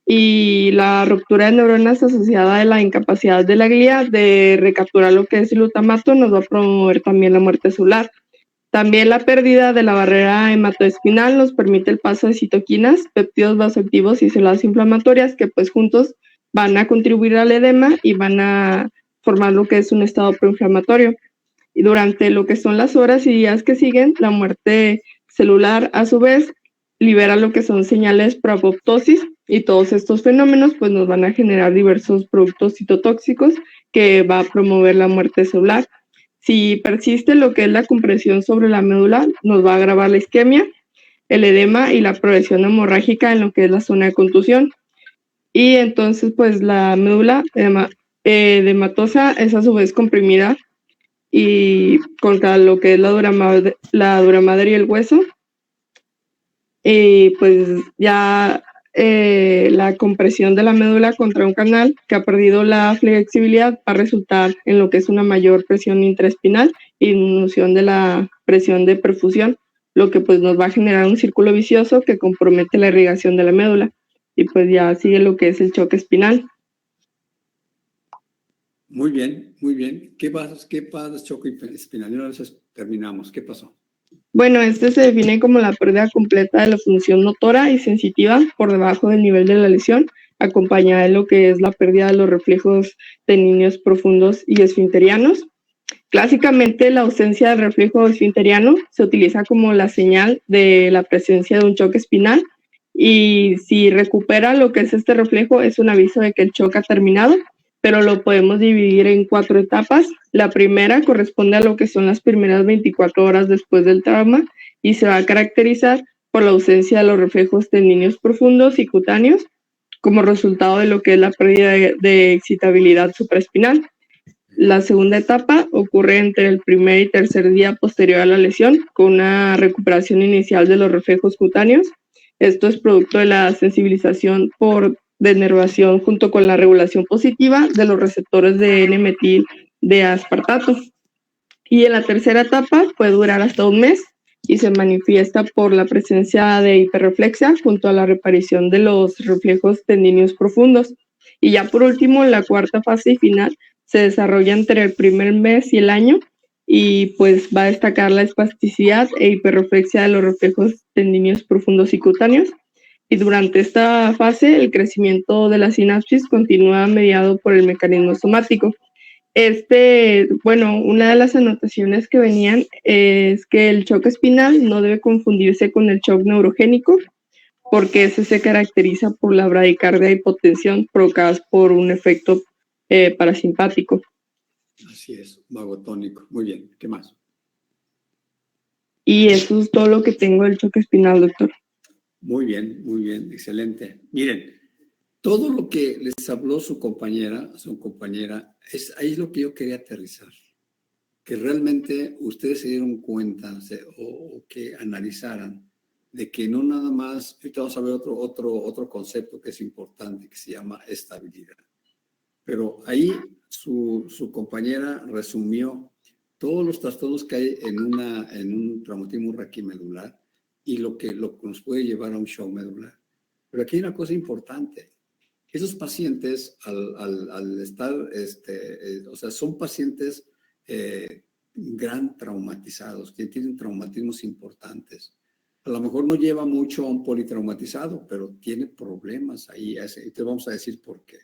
y la ruptura de neuronas asociada a la incapacidad de la glía de recapturar lo que es el glutamato nos va a promover también la muerte celular. También la pérdida de la barrera hematoespinal nos permite el paso de citoquinas, péptidos vasoactivos y células inflamatorias que pues juntos van a contribuir al edema y van a formar lo que es un estado proinflamatorio. Y durante lo que son las horas y días que siguen, la muerte celular a su vez libera lo que son señales por apoptosis, y todos estos fenómenos pues nos van a generar diversos productos citotóxicos que va a promover la muerte celular. Si persiste lo que es la compresión sobre la médula, nos va a agravar la isquemia, el edema y la progresión hemorrágica en lo que es la zona de contusión. Y entonces pues la médula edematosa es a su vez comprimida y contra lo que es la dura madre y el hueso. Y pues ya la compresión de la médula contra un canal que ha perdido la flexibilidad va a resultar en lo que es una mayor presión intraespinal y disminución de la presión de perfusión, lo que pues nos va a generar un círculo vicioso que compromete la irrigación de la médula, y pues ya sigue lo que es el choque espinal. Muy bien, muy bien. ¿Qué pasa choque espinal? Y una vez terminamos, ¿qué pasó? Bueno, este se define como la pérdida completa de la función motora y sensitiva por debajo del nivel de la lesión, acompañada de lo que es la pérdida de los reflejos tendinios profundos y esfinterianos. Clásicamente, la ausencia del reflejo esfinteriano se utiliza como la señal de la presencia de un choque espinal, y si recupera lo que es este reflejo es un aviso de que el choque ha terminado, pero lo podemos dividir en 4 etapas. La primera corresponde a lo que son las primeras 24 horas después del trauma y se va a caracterizar por la ausencia de los reflejos tendinios profundos y cutáneos como resultado de lo que es la pérdida de excitabilidad supraespinal. La segunda etapa ocurre entre el primer y tercer día posterior a la lesión, con una recuperación inicial de los reflejos cutáneos. Esto es producto de la sensibilización por denervación junto con la regulación positiva de los receptores de N-metil de aspartato. Y en la tercera etapa puede durar hasta un mes y se manifiesta por la presencia de hiperreflexia junto a la reparición de los reflejos tendinios profundos. Y ya por último, la cuarta fase y final se desarrolla entre el primer mes y el año, y pues va a destacar la espasticidad e hiperreflexia de los reflejos tendinios profundos y cutáneos. Y durante esta fase, el crecimiento de la sinapsis continúa mediado por el mecanismo somático. Una de las anotaciones que venían es que el choque espinal no debe confundirse con el shock neurogénico, porque ese se caracteriza por la bradicardia y hipotensión provocadas por un efecto parasimpático. Así es, vagotónico. Muy bien, ¿qué más? Y eso es todo lo que tengo del choque espinal, doctor. Muy bien, excelente. Miren, todo lo que les habló su compañera, ahí es lo que yo quería aterrizar. Que realmente ustedes se dieron cuenta o que analizaran de que no nada más, ahorita vamos a ver otro concepto que es importante, que se llama estabilidad. Pero ahí su compañera resumió todos los trastornos que hay en un traumatismo raquimedular y lo que nos puede llevar a un shock medular. Pero aquí hay una cosa importante. Esos pacientes, al estar, son pacientes gran traumatizados, que tienen traumatismos importantes. A lo mejor no lleva mucho a un politraumatizado, pero tiene problemas ahí. Te vamos a decir por qué.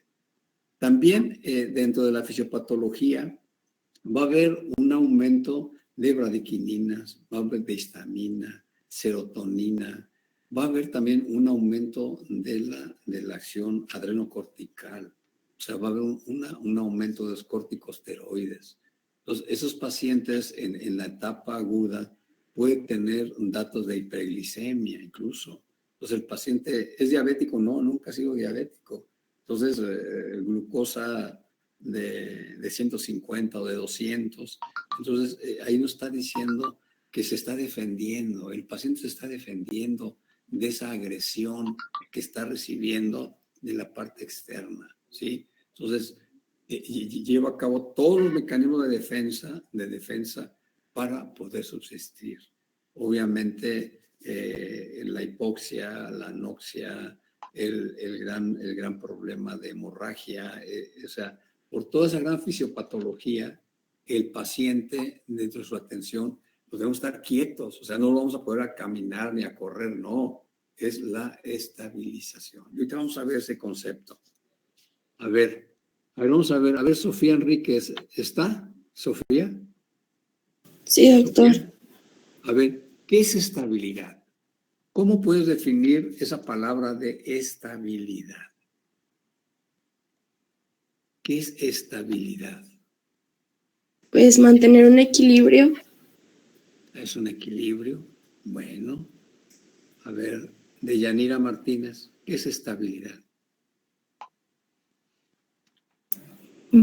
También dentro de la fisiopatología va a haber un aumento de bradiquininas, va a haber de histamina, serotonina, va a haber también un aumento de la acción adrenocortical, o sea, va a haber un aumento de los corticosteroides. Entonces, esos pacientes en la etapa aguda pueden tener datos de hiperglicemia incluso. Entonces, el paciente es diabético, no, nunca ha sido diabético. Entonces, glucosa de 150 o de 200. Entonces, ahí nos está diciendo que se está defendiendo, el paciente se está defendiendo de esa agresión que está recibiendo de la parte externa, ¿sí? Entonces, lleva a cabo todos los mecanismos de defensa para poder subsistir. Obviamente, la hipoxia, la anoxia, el gran problema de hemorragia, o sea, por toda esa gran fisiopatología, el paciente, dentro de su atención, pues debemos estar quietos, o sea, no vamos a poder a caminar ni a correr, no, es la estabilización. Y ahorita vamos a ver ese concepto. A ver, vamos a ver, Sofía Enríquez, ¿está? ¿Sofía? Sí, doctor. Sofía. A ver, ¿qué es estabilidad? ¿Cómo puedes definir esa palabra de estabilidad? ¿Qué es estabilidad? Pues mantener un equilibrio. Es un equilibrio. Bueno. A ver, Deyanira Martínez, ¿qué es estabilidad?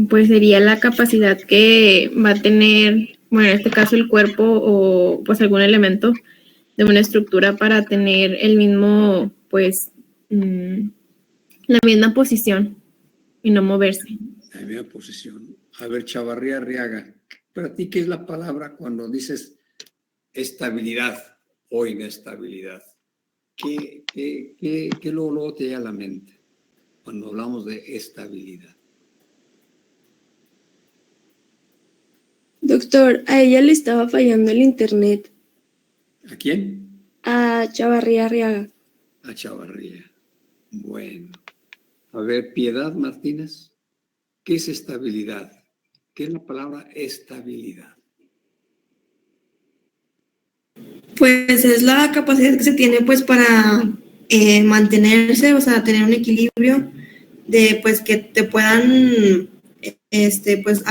Pues sería la capacidad que va a tener, bueno, en este caso el cuerpo o pues algún elemento de una estructura para tener el mismo, pues, la misma posición y no moverse. La misma posición. A ver, Chavarría Arriaga, ¿para ti qué es la palabra cuando dices estabilidad o inestabilidad? ¿Qué luego te llega a la mente cuando hablamos de estabilidad? Doctor, a ella le estaba fallando el internet. ¿A quién? A Chavarría Arriaga. A Chavarría. Bueno. A ver, Piedad Martínez, ¿qué es estabilidad? ¿Qué es la palabra estabilidad? Pues es la capacidad que se tiene pues para mantenerse, o sea, tener un equilibrio de pues que te puedan pues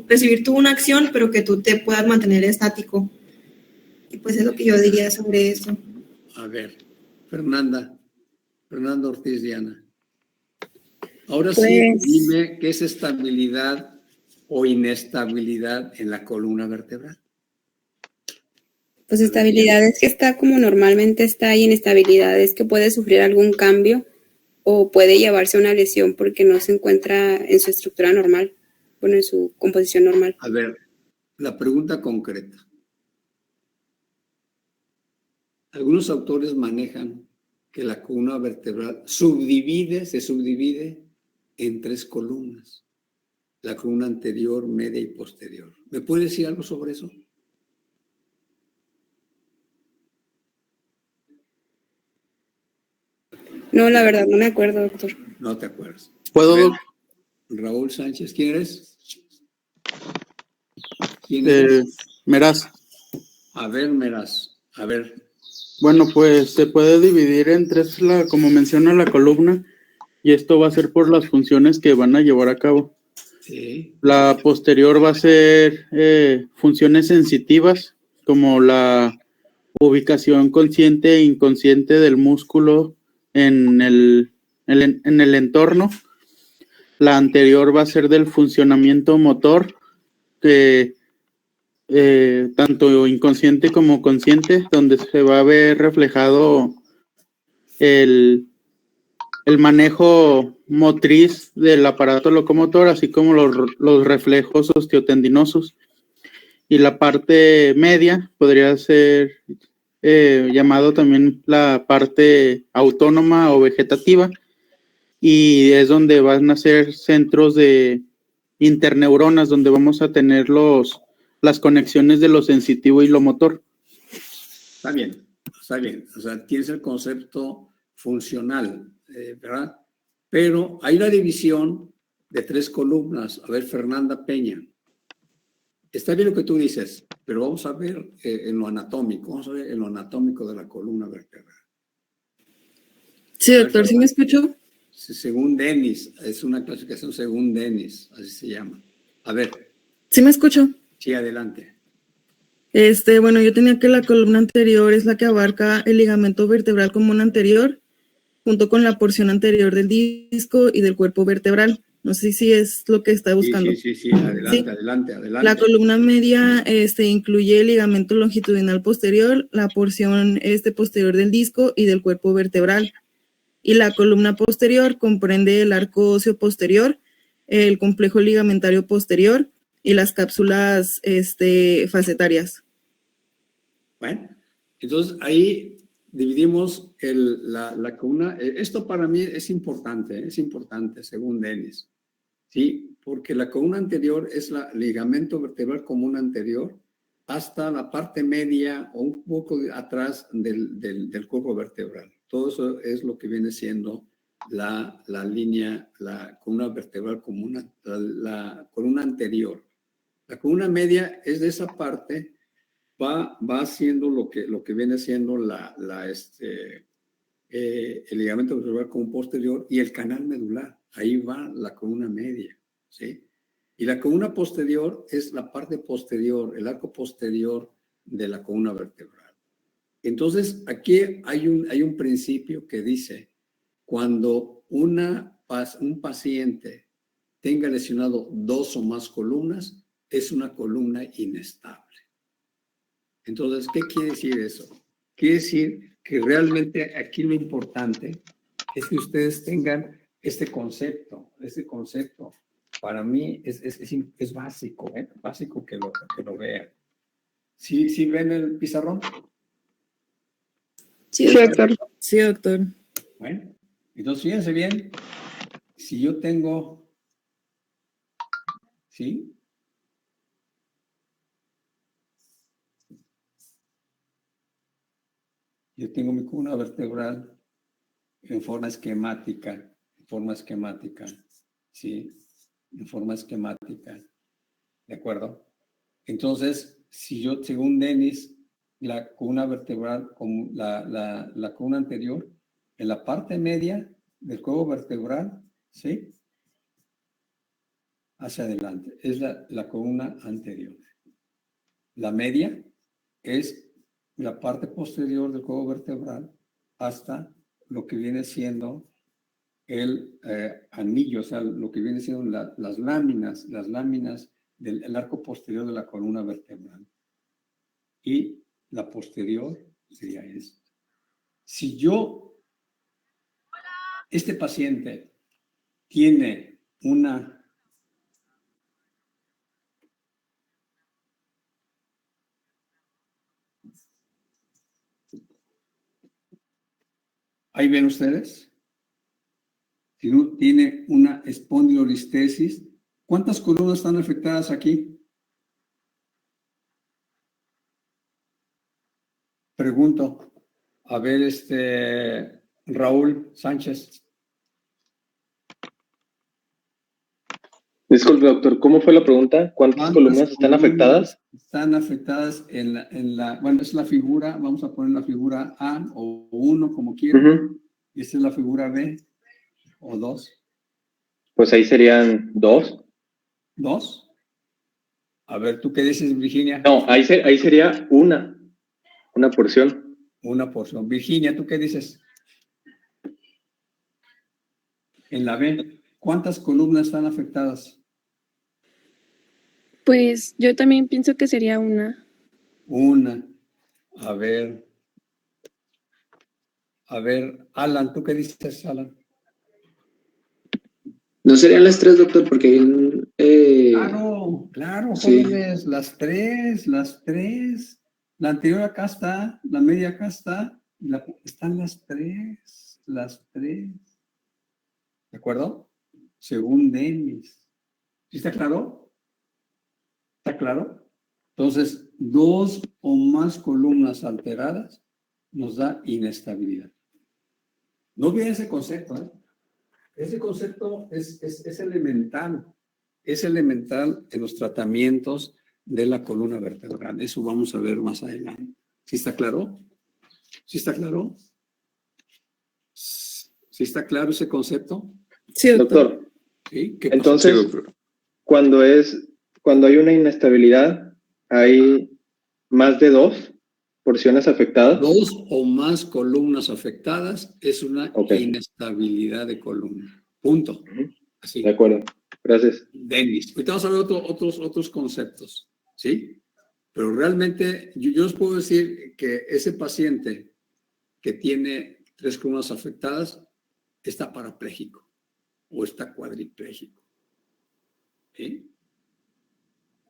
recibir tú una acción, pero que tú te puedas mantener estático. Y pues es lo que yo diría sobre eso. A ver, Fernanda Ortiz Diana. Ahora Pues, sí, dime qué es estabilidad o inestabilidad en la columna vertebral. Pues estabilidad es que está como normalmente está y inestabilidad es que puede sufrir algún cambio o puede llevarse a una lesión porque no se encuentra en su estructura normal, bueno, en su composición normal. A ver, la pregunta concreta. Algunos autores manejan que la columna vertebral se subdivide en 3 columnas. La columna anterior, media y posterior. ¿Me puede decir algo sobre eso? No, la verdad, no me acuerdo, doctor. No te acuerdas. ¿Puedo? Raúl Sánchez, ¿quién eres? ¿Quién eres? Meraz. A ver, Meraz, a ver. Bueno, pues se puede dividir en 3, como menciona la columna, y esto va a ser por las funciones que van a llevar a cabo. Sí. La posterior va a ser funciones sensitivas, como la ubicación consciente e inconsciente del músculo en el entorno. La anterior va a ser del funcionamiento motor, que tanto inconsciente como consciente, donde se va a ver reflejado el manejo motriz del aparato locomotor, así como los reflejos osteotendinosos. Y la parte media podría ser llamado también la parte autónoma o vegetativa, y es donde van a ser centros de interneuronas, donde vamos a tener las conexiones de lo sensitivo y lo motor. Está bien, está bien. O sea, tienes el concepto funcional, ¿verdad? Pero hay una división de 3 columnas. A ver, Fernanda Peña. Está bien lo que tú dices, pero vamos a ver en lo anatómico. Vamos a ver en lo anatómico de la columna vertebral. Sí, doctor, ¿sí me escuchó? Según Dennis, es una clasificación según Dennis, así se llama. A ver. ¿Sí me escuchó? Sí, adelante. Bueno, yo tenía que la columna anterior es la que abarca el ligamento vertebral común anterior, junto con la porción anterior del disco y del cuerpo vertebral. No sé si es lo que está buscando. Sí, adelante, ¿Sí? adelante. La columna media incluye el ligamento longitudinal posterior, la porción posterior del disco y del cuerpo vertebral. Y la columna posterior comprende el arco óseo posterior, el complejo ligamentario posterior y las cápsulas facetarias. Bueno, entonces ahí dividimos la columna. Esto para mí es importante según Dennis, ¿sí? Porque la columna anterior es el ligamento vertebral común anterior hasta la parte media o un poco atrás del cuerpo vertebral. Todo eso es lo que viene siendo la línea, la columna vertebral común, la columna anterior. La columna media es de esa parte, va haciendo lo que viene siendo el ligamento vertebral común posterior y el canal medular. Ahí va la columna media, ¿sí? Y la columna posterior es la parte posterior, el arco posterior de la columna vertebral. Entonces, aquí hay un principio que dice, cuando un paciente tenga lesionado 2 o más columnas, es una columna inestable. Entonces, ¿qué quiere decir eso? Quiere decir que realmente aquí lo importante es que ustedes tengan este concepto. Este concepto para mí es básico, básico que lo vean. ¿Sí ven el pizarrón? Sí, doctor. Sí, doctor. Bueno, entonces fíjense bien, si yo tengo, ¿sí? Yo tengo mi columna vertebral en forma esquemática, ¿sí? En forma esquemática, ¿de acuerdo? Entonces, si yo, según Dennis, la columna vertebral, como la columna anterior, en la parte media del cuerpo vertebral, ¿sí? Hacia adelante, es la columna anterior. La media es la parte posterior del cuerpo vertebral hasta lo que viene siendo el anillo, o sea, lo que viene siendo las láminas del arco posterior de la columna vertebral. Y la posterior sería esta. Si este paciente tiene una ¿ahí ven ustedes? Si uno tiene una espondilolistesis, ¿cuántas columnas están afectadas aquí? Pregunto. A ver, Raúl Sánchez. Disculpe, doctor, ¿cómo fue la pregunta? ¿Cuántas columnas están afectadas? Están afectadas bueno, es la figura, vamos a poner la figura A o 1, como quieran. Y esta es la figura B o 2. Pues ahí serían 2. ¿2? A ver, ¿tú qué dices, Virginia? No, ahí sería una porción. Una porción. Virginia, ¿tú qué dices? En la B, ¿cuántas columnas están afectadas? Pues yo también pienso que sería una. Una. A ver, Alan, ¿tú qué dices, Alan? No serían las 3, doctor, porque... Claro, sí. jóvenes, las tres. La anterior acá está, la media acá está, están las tres. ¿De acuerdo? Según Dennis. ¿Sí está claro? ¿Está claro? Entonces, 2 o más columnas alteradas nos da inestabilidad. No olviden ese concepto, ¿eh? Ese concepto es elemental. Es elemental en los tratamientos de la columna vertebral. Eso vamos a ver más adelante. ¿Sí está claro? ¿Sí está claro? ¿Sí está claro ese concepto? Sí, doctor. ¿Sí? ¿Qué Entonces, pasó? Sí, doctor. cuando hay una inestabilidad, hay más de 2 porciones afectadas. 2 o más columnas afectadas es una inestabilidad de columna. Punto. Así. De acuerdo. Gracias. Denis. Ahorita vamos a ver otros conceptos, ¿sí? Pero realmente yo les puedo decir que ese paciente que tiene 3 columnas afectadas está parapléjico o está cuadripléjico. ¿Sí?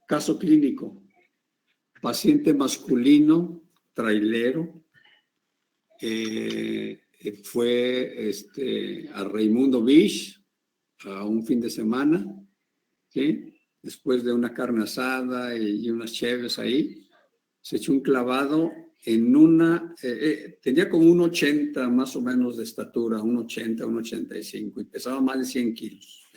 Caso clínico. Paciente masculino, trailero, fue a Raimundo Beach a un fin de semana, ¿sí? Después de una carne asada y unas cheves ahí, se echó un clavado en una, tenía como un 80 más o menos de estatura, un 80, un 85, y pesaba más de 100 kilos.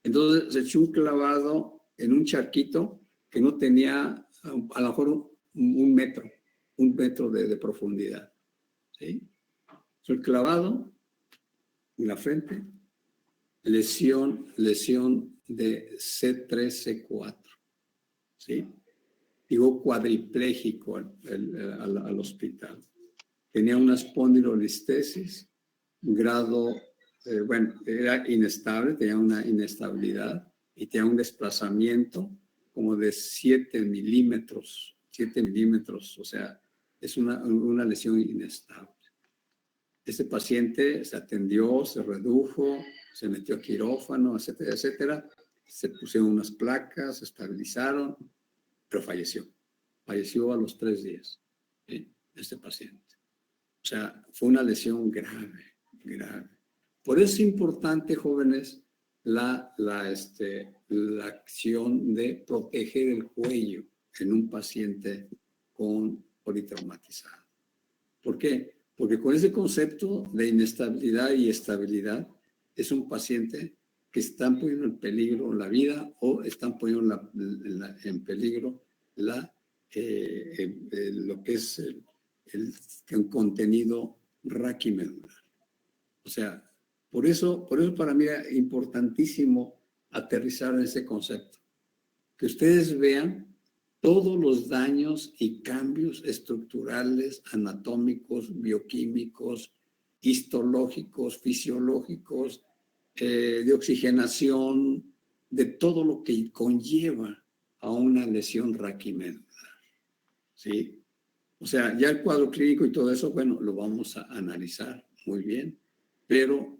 Entonces se echó un clavado en un charquito que no tenía a lo mejor un metro de profundidad. ¿Sí? El clavado en la frente, lesión de C3-C4. ¿Sí? Llegó cuadripléjico al hospital. Tenía una espondilolistesis, grado, era inestable, tenía una inestabilidad y tenía un desplazamiento como de 7 milímetros, o sea, es una lesión inestable. Este paciente se atendió, se redujo, se metió a quirófano, etcétera, etcétera. Se pusieron unas placas, se estabilizaron, pero falleció. Falleció a los 3 días, ¿sí? Este paciente. O sea, fue una lesión grave, grave. Por eso es importante, jóvenes, la acción de proteger el cuello en un paciente con politraumatizado. ¿Por qué? Porque con ese concepto de inestabilidad y estabilidad es un paciente que están poniendo en peligro la vida o están poniendo en peligro lo que es el contenido raquimedular. O sea, por eso para mí es importantísimo aterrizar en ese concepto. Que ustedes vean todos los daños y cambios estructurales, anatómicos, bioquímicos, histológicos, fisiológicos, de oxigenación, de todo lo que conlleva a una lesión raquimedular. ¿Sí? O sea, ya el cuadro clínico y todo eso, bueno, lo vamos a analizar muy bien, pero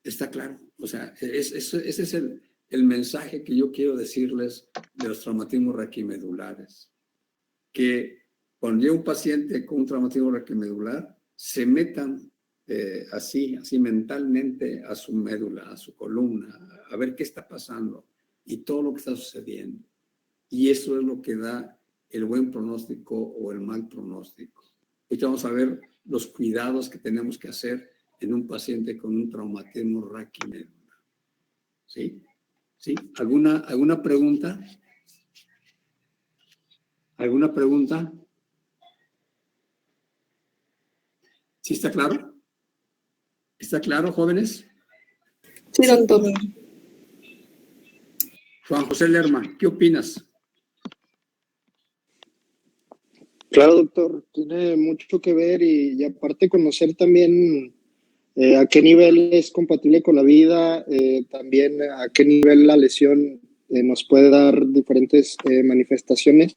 está claro. O sea, ese es el mensaje que yo quiero decirles de los traumatismos raquimedulares. Que cuando llega un paciente con un traumatismo raquimedular, se metan así mentalmente a su médula, a su columna, a ver qué está pasando y todo lo que está sucediendo. Y eso es lo que da el buen pronóstico o el mal pronóstico. Hoy vamos a ver los cuidados que tenemos que hacer en un paciente con un traumatismo raquimedular. ¿Sí? ¿Sí? ¿Alguna pregunta? ¿Alguna pregunta? ¿Sí está claro? ¿Está claro, jóvenes? Sí, doctor. Juan José Lerma, ¿qué opinas? Claro, doctor, tiene mucho que ver y aparte conocer también a qué nivel es compatible con la vida, también a qué nivel la lesión nos puede dar diferentes manifestaciones,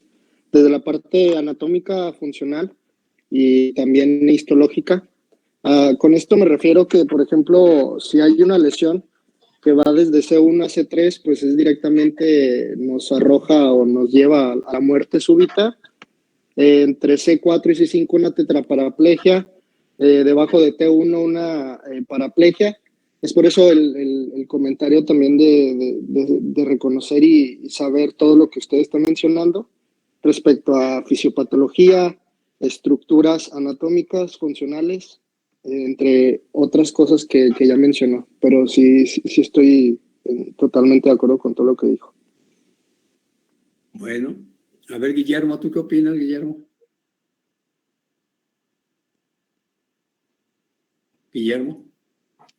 desde la parte anatómica funcional y también histológica. Con esto me refiero que, por ejemplo, si hay una lesión que va desde C1 a C3, pues es directamente nos arroja o nos lleva a la muerte súbita. Entre C4 y C5 una tetraparaplegia, debajo de T1 una paraplegia Es por eso el comentario también de reconocer y saber todo lo que usted está mencionando respecto a fisiopatología, estructuras anatómicas, funcionales, entre otras cosas que ya mencionó. Pero sí estoy totalmente de acuerdo con todo lo que dijo. Bueno, a ver, Guillermo, ¿tú qué opinas, Guillermo? Guillermo.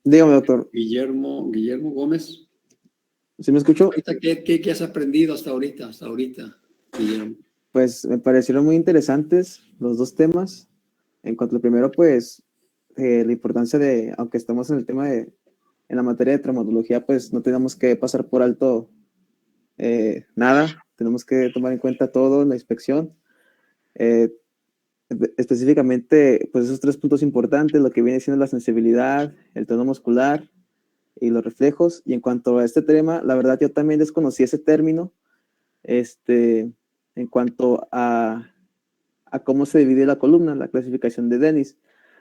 Dígame, doctor. Guillermo Gómez. ¿Sí me escuchó? ¿Qué has aprendido hasta ahorita, Guillermo? Pues me parecieron muy interesantes los dos temas. En cuanto al primero, pues la importancia de, aunque estamos en el tema en la materia de traumatología, pues no tenemos que pasar por alto nada. Tenemos que tomar en cuenta todo en la inspección. Específicamente, pues esos 3 puntos importantes, lo que viene siendo la sensibilidad, el tono muscular y los reflejos. Y en cuanto a este tema, la verdad yo también desconocí ese término, en cuanto a cómo se divide la columna, la clasificación de Dennis,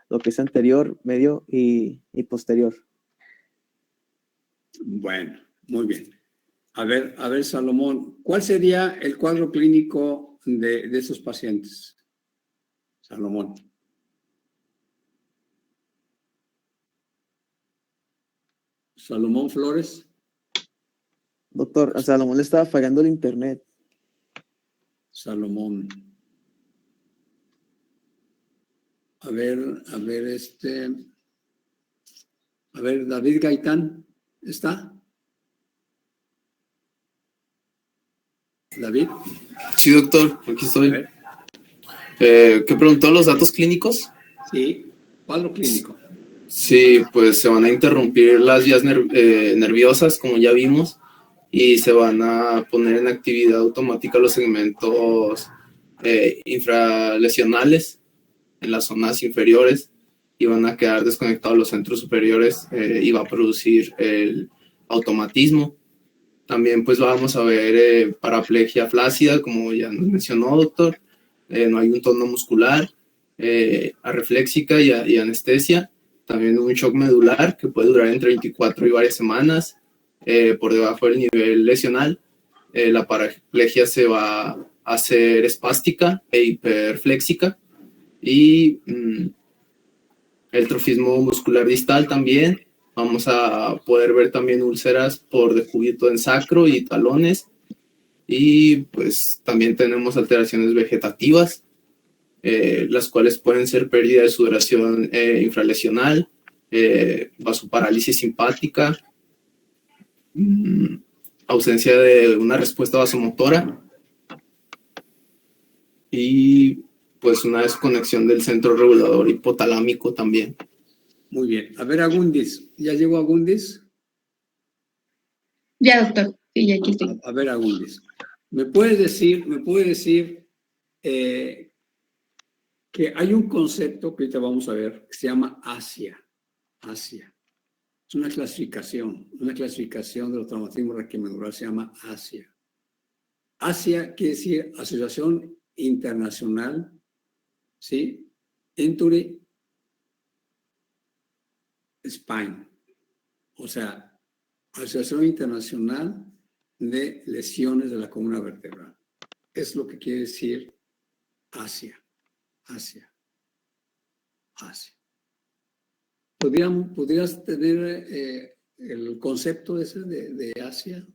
lo que es anterior, medio y posterior. Bueno, muy bien. A ver, Salomón, ¿cuál sería el cuadro clínico de esos pacientes? Salomón. Salomón Flores. Doctor, a Salomón le estaba fallando el internet. Salomón. A ver, David Gaitán, ¿está? David. Sí, doctor, aquí estoy. ¿Qué preguntó? ¿Los datos clínicos? Sí, cuadro clínico. Sí, pues se van a interrumpir las vías nerviosas, como ya vimos, y se van a poner en actividad automática los segmentos infralesionales en las zonas inferiores y van a quedar desconectados los centros superiores y va a producir el automatismo. También pues vamos a ver paraplegia flácida, como ya nos mencionó, doctor. No hay un tono muscular, arrefléxica y anestesia. También un shock medular que puede durar entre 24 y varias semanas por debajo del nivel lesional. La paraplegia se va a hacer espástica e hiperfléxica y el trofismo muscular distal también. Vamos a poder ver también úlceras por decúbito en sacro y talones. Y pues también tenemos alteraciones vegetativas, las cuales pueden ser pérdida de sudoración infralesional, vasoparálisis simpática, ausencia de una respuesta vasomotora y pues una desconexión del centro regulador hipotalámico también. Muy bien. A ver, Agundis. ¿Ya llegó Agundis? Ya, doctor. Sí, ya aquí estoy. A ver, Agundis. ¿Me puede decir que hay un concepto que ahorita vamos a ver que se llama Asia? Asia. Es una clasificación de los traumatismos raquimedulares, se llama Asia. Asia quiere decir Asociación Internacional, ¿sí? Injury Spine. O sea, Asociación Internacional de Lesiones de la Columna Vertebral. Es lo que quiere decir Asia. Asia. ¿Podrías tener el concepto ese de Asia?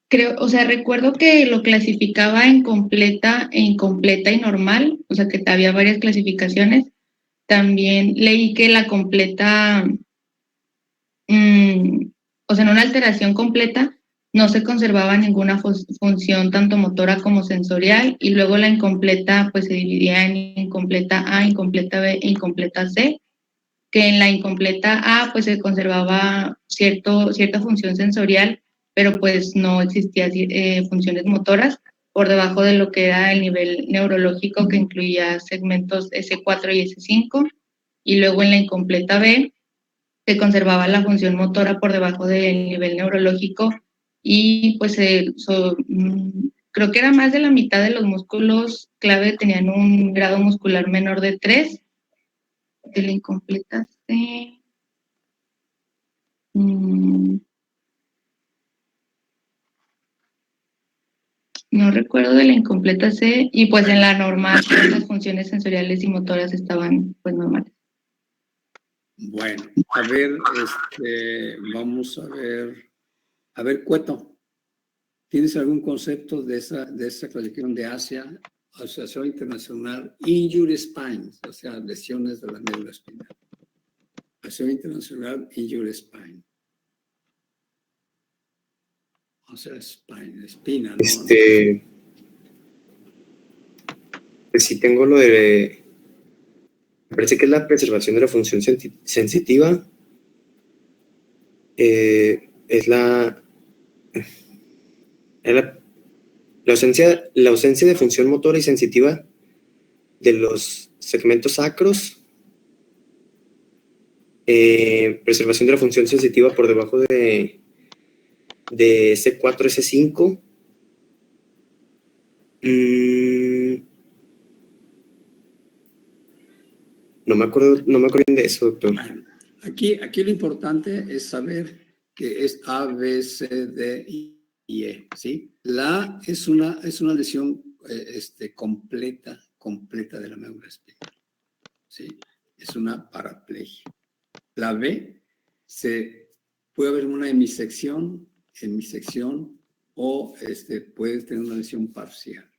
Recuerdo que lo clasificaba en completa, incompleta y normal, o sea que había varias clasificaciones. También leí que la completa, en una alteración completa, no se conservaba ninguna función tanto motora como sensorial, y luego la incompleta pues se dividía en incompleta A, incompleta B e incompleta C, que en la incompleta A pues se conservaba cierta función sensorial, pero pues no existían funciones motoras por debajo de lo que era el nivel neurológico, que incluía segmentos S4 y S5, y luego en la incompleta B se conservaba la función motora por debajo del nivel neurológico, y pues creo que era más de la mitad de los músculos clave tenían un grado muscular menor de 3, de la incompleta C. No recuerdo de la incompleta C, y pues en la normal las funciones sensoriales y motoras estaban pues normales. Bueno, a ver, vamos a ver, Cueto, ¿tienes algún concepto de esa clasificación de ASIA, Asociación Internacional Injury Spine, o sea, lesiones de la médula espinal? Asociación Internacional Injury Spine. O sea, espina, ¿no? Pues sí tengo lo de, me parece que es la preservación de la función sensitiva, es la ausencia de función motora y sensitiva de los segmentos sacros, preservación de la función sensitiva por debajo de S4, S5. No me acuerdo bien de eso, doctor. Aquí lo importante es saber que es A, B, C, D y E, ¿sí? La A es una lesión completa de la médula espinal, ¿sí? Es una paraplegia. La B, puede haber una hemisección o puede tener una lesión parcial.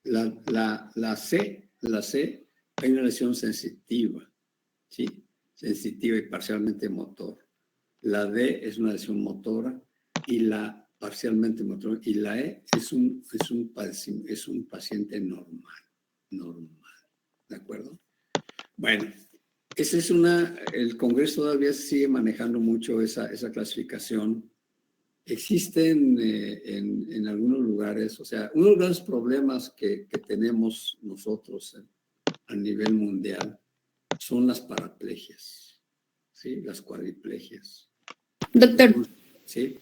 La C, hay una lesión sensitiva, ¿sí? Sensitiva y parcialmente motor. La D es una lesión motora y la parcialmente motora. Y la E es un paciente normal. ¿De acuerdo? Bueno, esa es el Congreso todavía sigue manejando mucho esa clasificación. Existen en algunos lugares, o sea, uno de los problemas que tenemos nosotros a nivel mundial son las paraplegias, ¿sí? Las cuadriplegias. Doctor. Sí.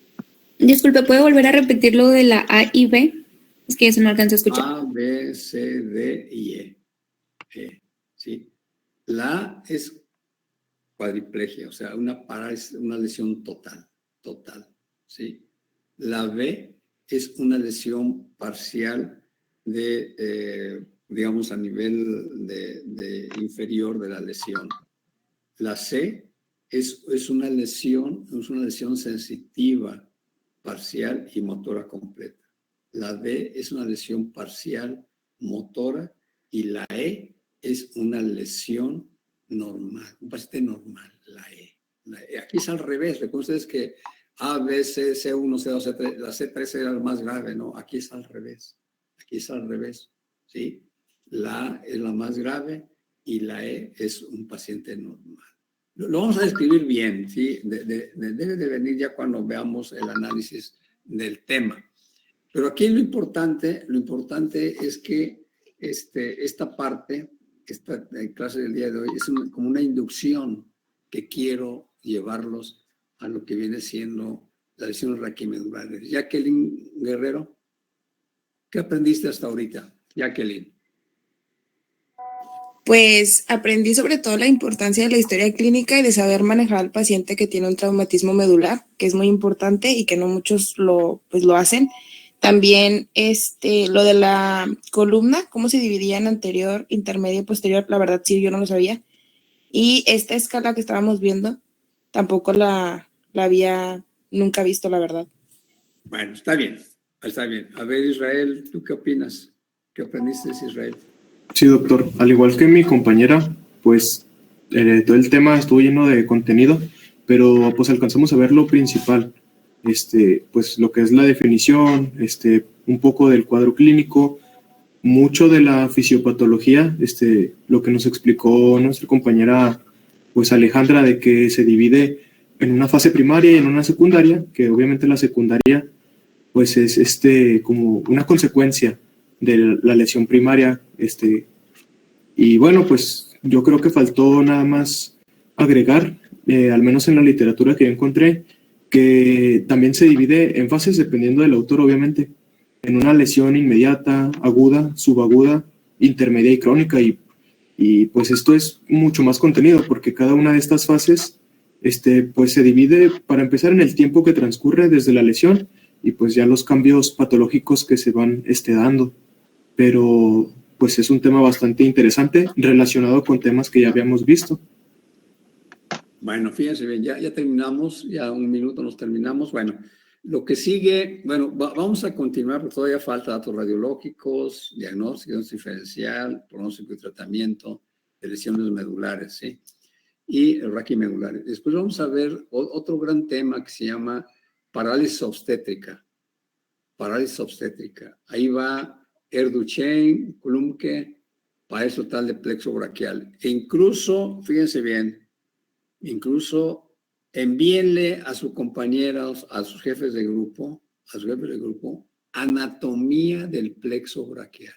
Disculpe, ¿puede volver a repetir lo de la A y B? Es que eso no alcanzo a escuchar. A, B, C, D y E. ¿Sí? La A es cuadriplegia, o sea, una lesión total, ¿sí? La B es una lesión parcial digamos, a nivel de inferior de la lesión. La C es una lesión sensitiva, parcial y motora completa. La D es una lesión parcial, motora, y la E es una lesión normal, un paciente normal, la E. Aquí es al revés, recuerden ustedes que A, B, C, C1, C2, C3, la C3 era la más grave, ¿no? Aquí es al revés, ¿sí? La A es la más grave y la E es un paciente normal. Lo vamos a describir bien, ¿sí? Debe de venir ya cuando veamos el análisis del tema. Pero aquí lo importante es que esta clase del día de hoy es como una inducción que quiero llevarlos a lo que viene siendo las lesiones raquimedulares. Jacqueline Guerrero, ¿qué aprendiste hasta ahorita, Jacqueline? Pues aprendí sobre todo la importancia de la historia clínica y de saber manejar al paciente que tiene un traumatismo medular, que es muy importante y que no muchos lo hacen. También lo de la columna, cómo se dividía en anterior, intermedia y posterior, la verdad sí, yo no lo sabía. Y esta escala que estábamos viendo, tampoco la había nunca visto, la verdad. Bueno, está bien. A ver, Israel, ¿tú qué opinas? ¿Qué aprendiste, Israel? Sí, doctor. Al igual que mi compañera, pues todo el tema estuvo lleno de contenido, pero pues alcanzamos a ver lo principal. Pues lo que es la definición, un poco del cuadro clínico, mucho de la fisiopatología, lo que nos explicó nuestra compañera, pues Alejandra, de que se divide en una fase primaria y en una secundaria, que obviamente la secundaria, pues es como una consecuencia de la lesión primaria, y bueno, pues yo creo que faltó nada más agregar, al menos en la literatura que yo encontré, que también se divide en fases dependiendo del autor, obviamente, en una lesión inmediata, aguda, subaguda, intermedia y crónica, y Y pues esto es mucho más contenido porque cada una de estas fases pues se divide para empezar en el tiempo que transcurre desde la lesión y pues ya los cambios patológicos que se van dando. Pero pues es un tema bastante interesante relacionado con temas que ya habíamos visto. Bueno, fíjense bien, ya terminamos, ya un minuto nos terminamos. Bueno, lo que sigue, bueno, vamos a continuar porque todavía falta datos radiológicos, diagnóstico diferencial, pronóstico y tratamiento de lesiones medulares, ¿sí? Y raquimedulares. Después vamos a ver otro gran tema que se llama parálisis obstétrica. Parálisis obstétrica. Ahí va Erduchen, Klumke, parálisis total de plexo braquial. E incluso, fíjense bien, incluso envíenle a sus compañeros, a sus jefes de grupo, anatomía del plexo braquial.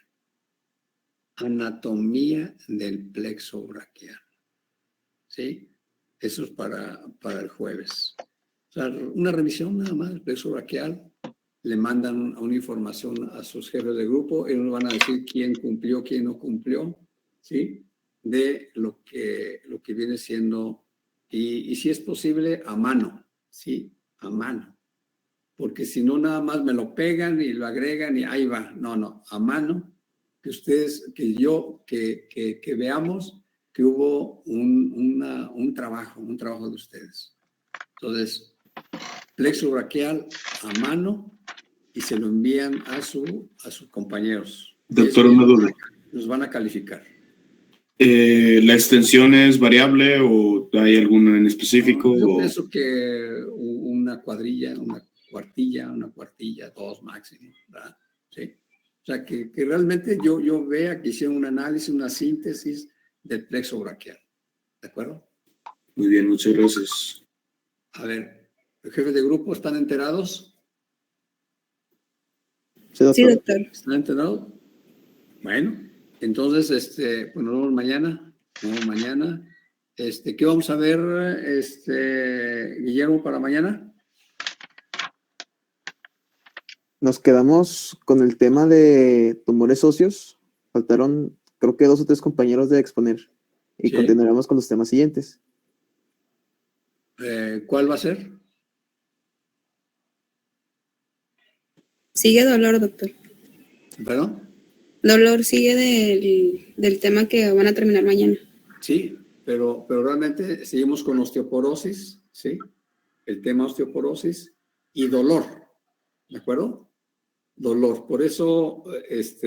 Anatomía del plexo braquial. ¿Sí? Eso es para el jueves. O sea, una revisión nada más del plexo braquial. Le mandan una información a sus jefes de grupo. Ellos nos van a decir quién cumplió, quién no cumplió. ¿Sí? De lo que viene siendo. Y si es posible, a mano. ¿Sí? A mano. Porque si no, nada más me lo pegan y lo agregan y ahí va. No, a mano. Que ustedes, que veamos que hubo un trabajo de ustedes. Entonces, plexo braquial a mano y se lo envían a sus compañeros. Doctor, una duda. Los van a calificar. ¿La extensión es variable o hay alguna en específico? Yo pienso que una cuadrilla, una cuartilla, 2 máximo, ¿verdad? ¿Sí? O sea, que realmente yo vea que hicieron un análisis, una síntesis del plexo braquial. ¿De acuerdo? Muy bien, muchas gracias. A ver, ¿los jefes de grupo están enterados? Sí, doctor. ¿Están enterados? Bueno, entonces, pues nos vemos mañana. ¿Qué vamos a ver, Guillermo, para mañana? Nos quedamos con el tema de tumores óseos. Faltaron, creo que 2 o 3 compañeros de exponer. Y Sí. continuaremos con los temas siguientes. ¿Cuál va a ser? Sigue dolor, doctor. ¿Perdón? Dolor sigue del tema que van a terminar mañana. Sí, pero realmente seguimos con osteoporosis, ¿sí? El tema osteoporosis y dolor, ¿de acuerdo? Dolor. Por eso,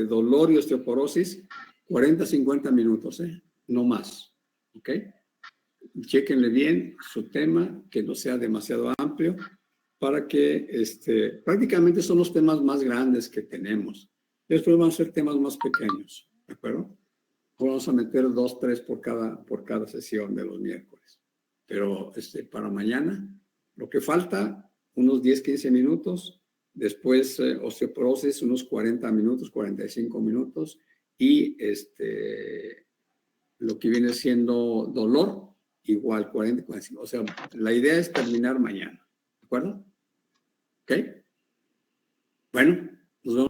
dolor y osteoporosis, 40, 50 minutos, no más, ¿ok? Chéquenle bien su tema, que no sea demasiado amplio, para que prácticamente son los temas más grandes que tenemos. Después van a ser temas más pequeños, ¿de acuerdo? Vamos a meter 2, 3 por cada sesión de los miércoles. Pero para mañana, lo que falta, unos 10, 15 minutos. Después, osteoporosis, unos 40 minutos, 45 minutos. Y lo que viene siendo dolor, igual 40, 45. O sea, la idea es terminar mañana. ¿De acuerdo? ¿Ok? Bueno, nos vemos.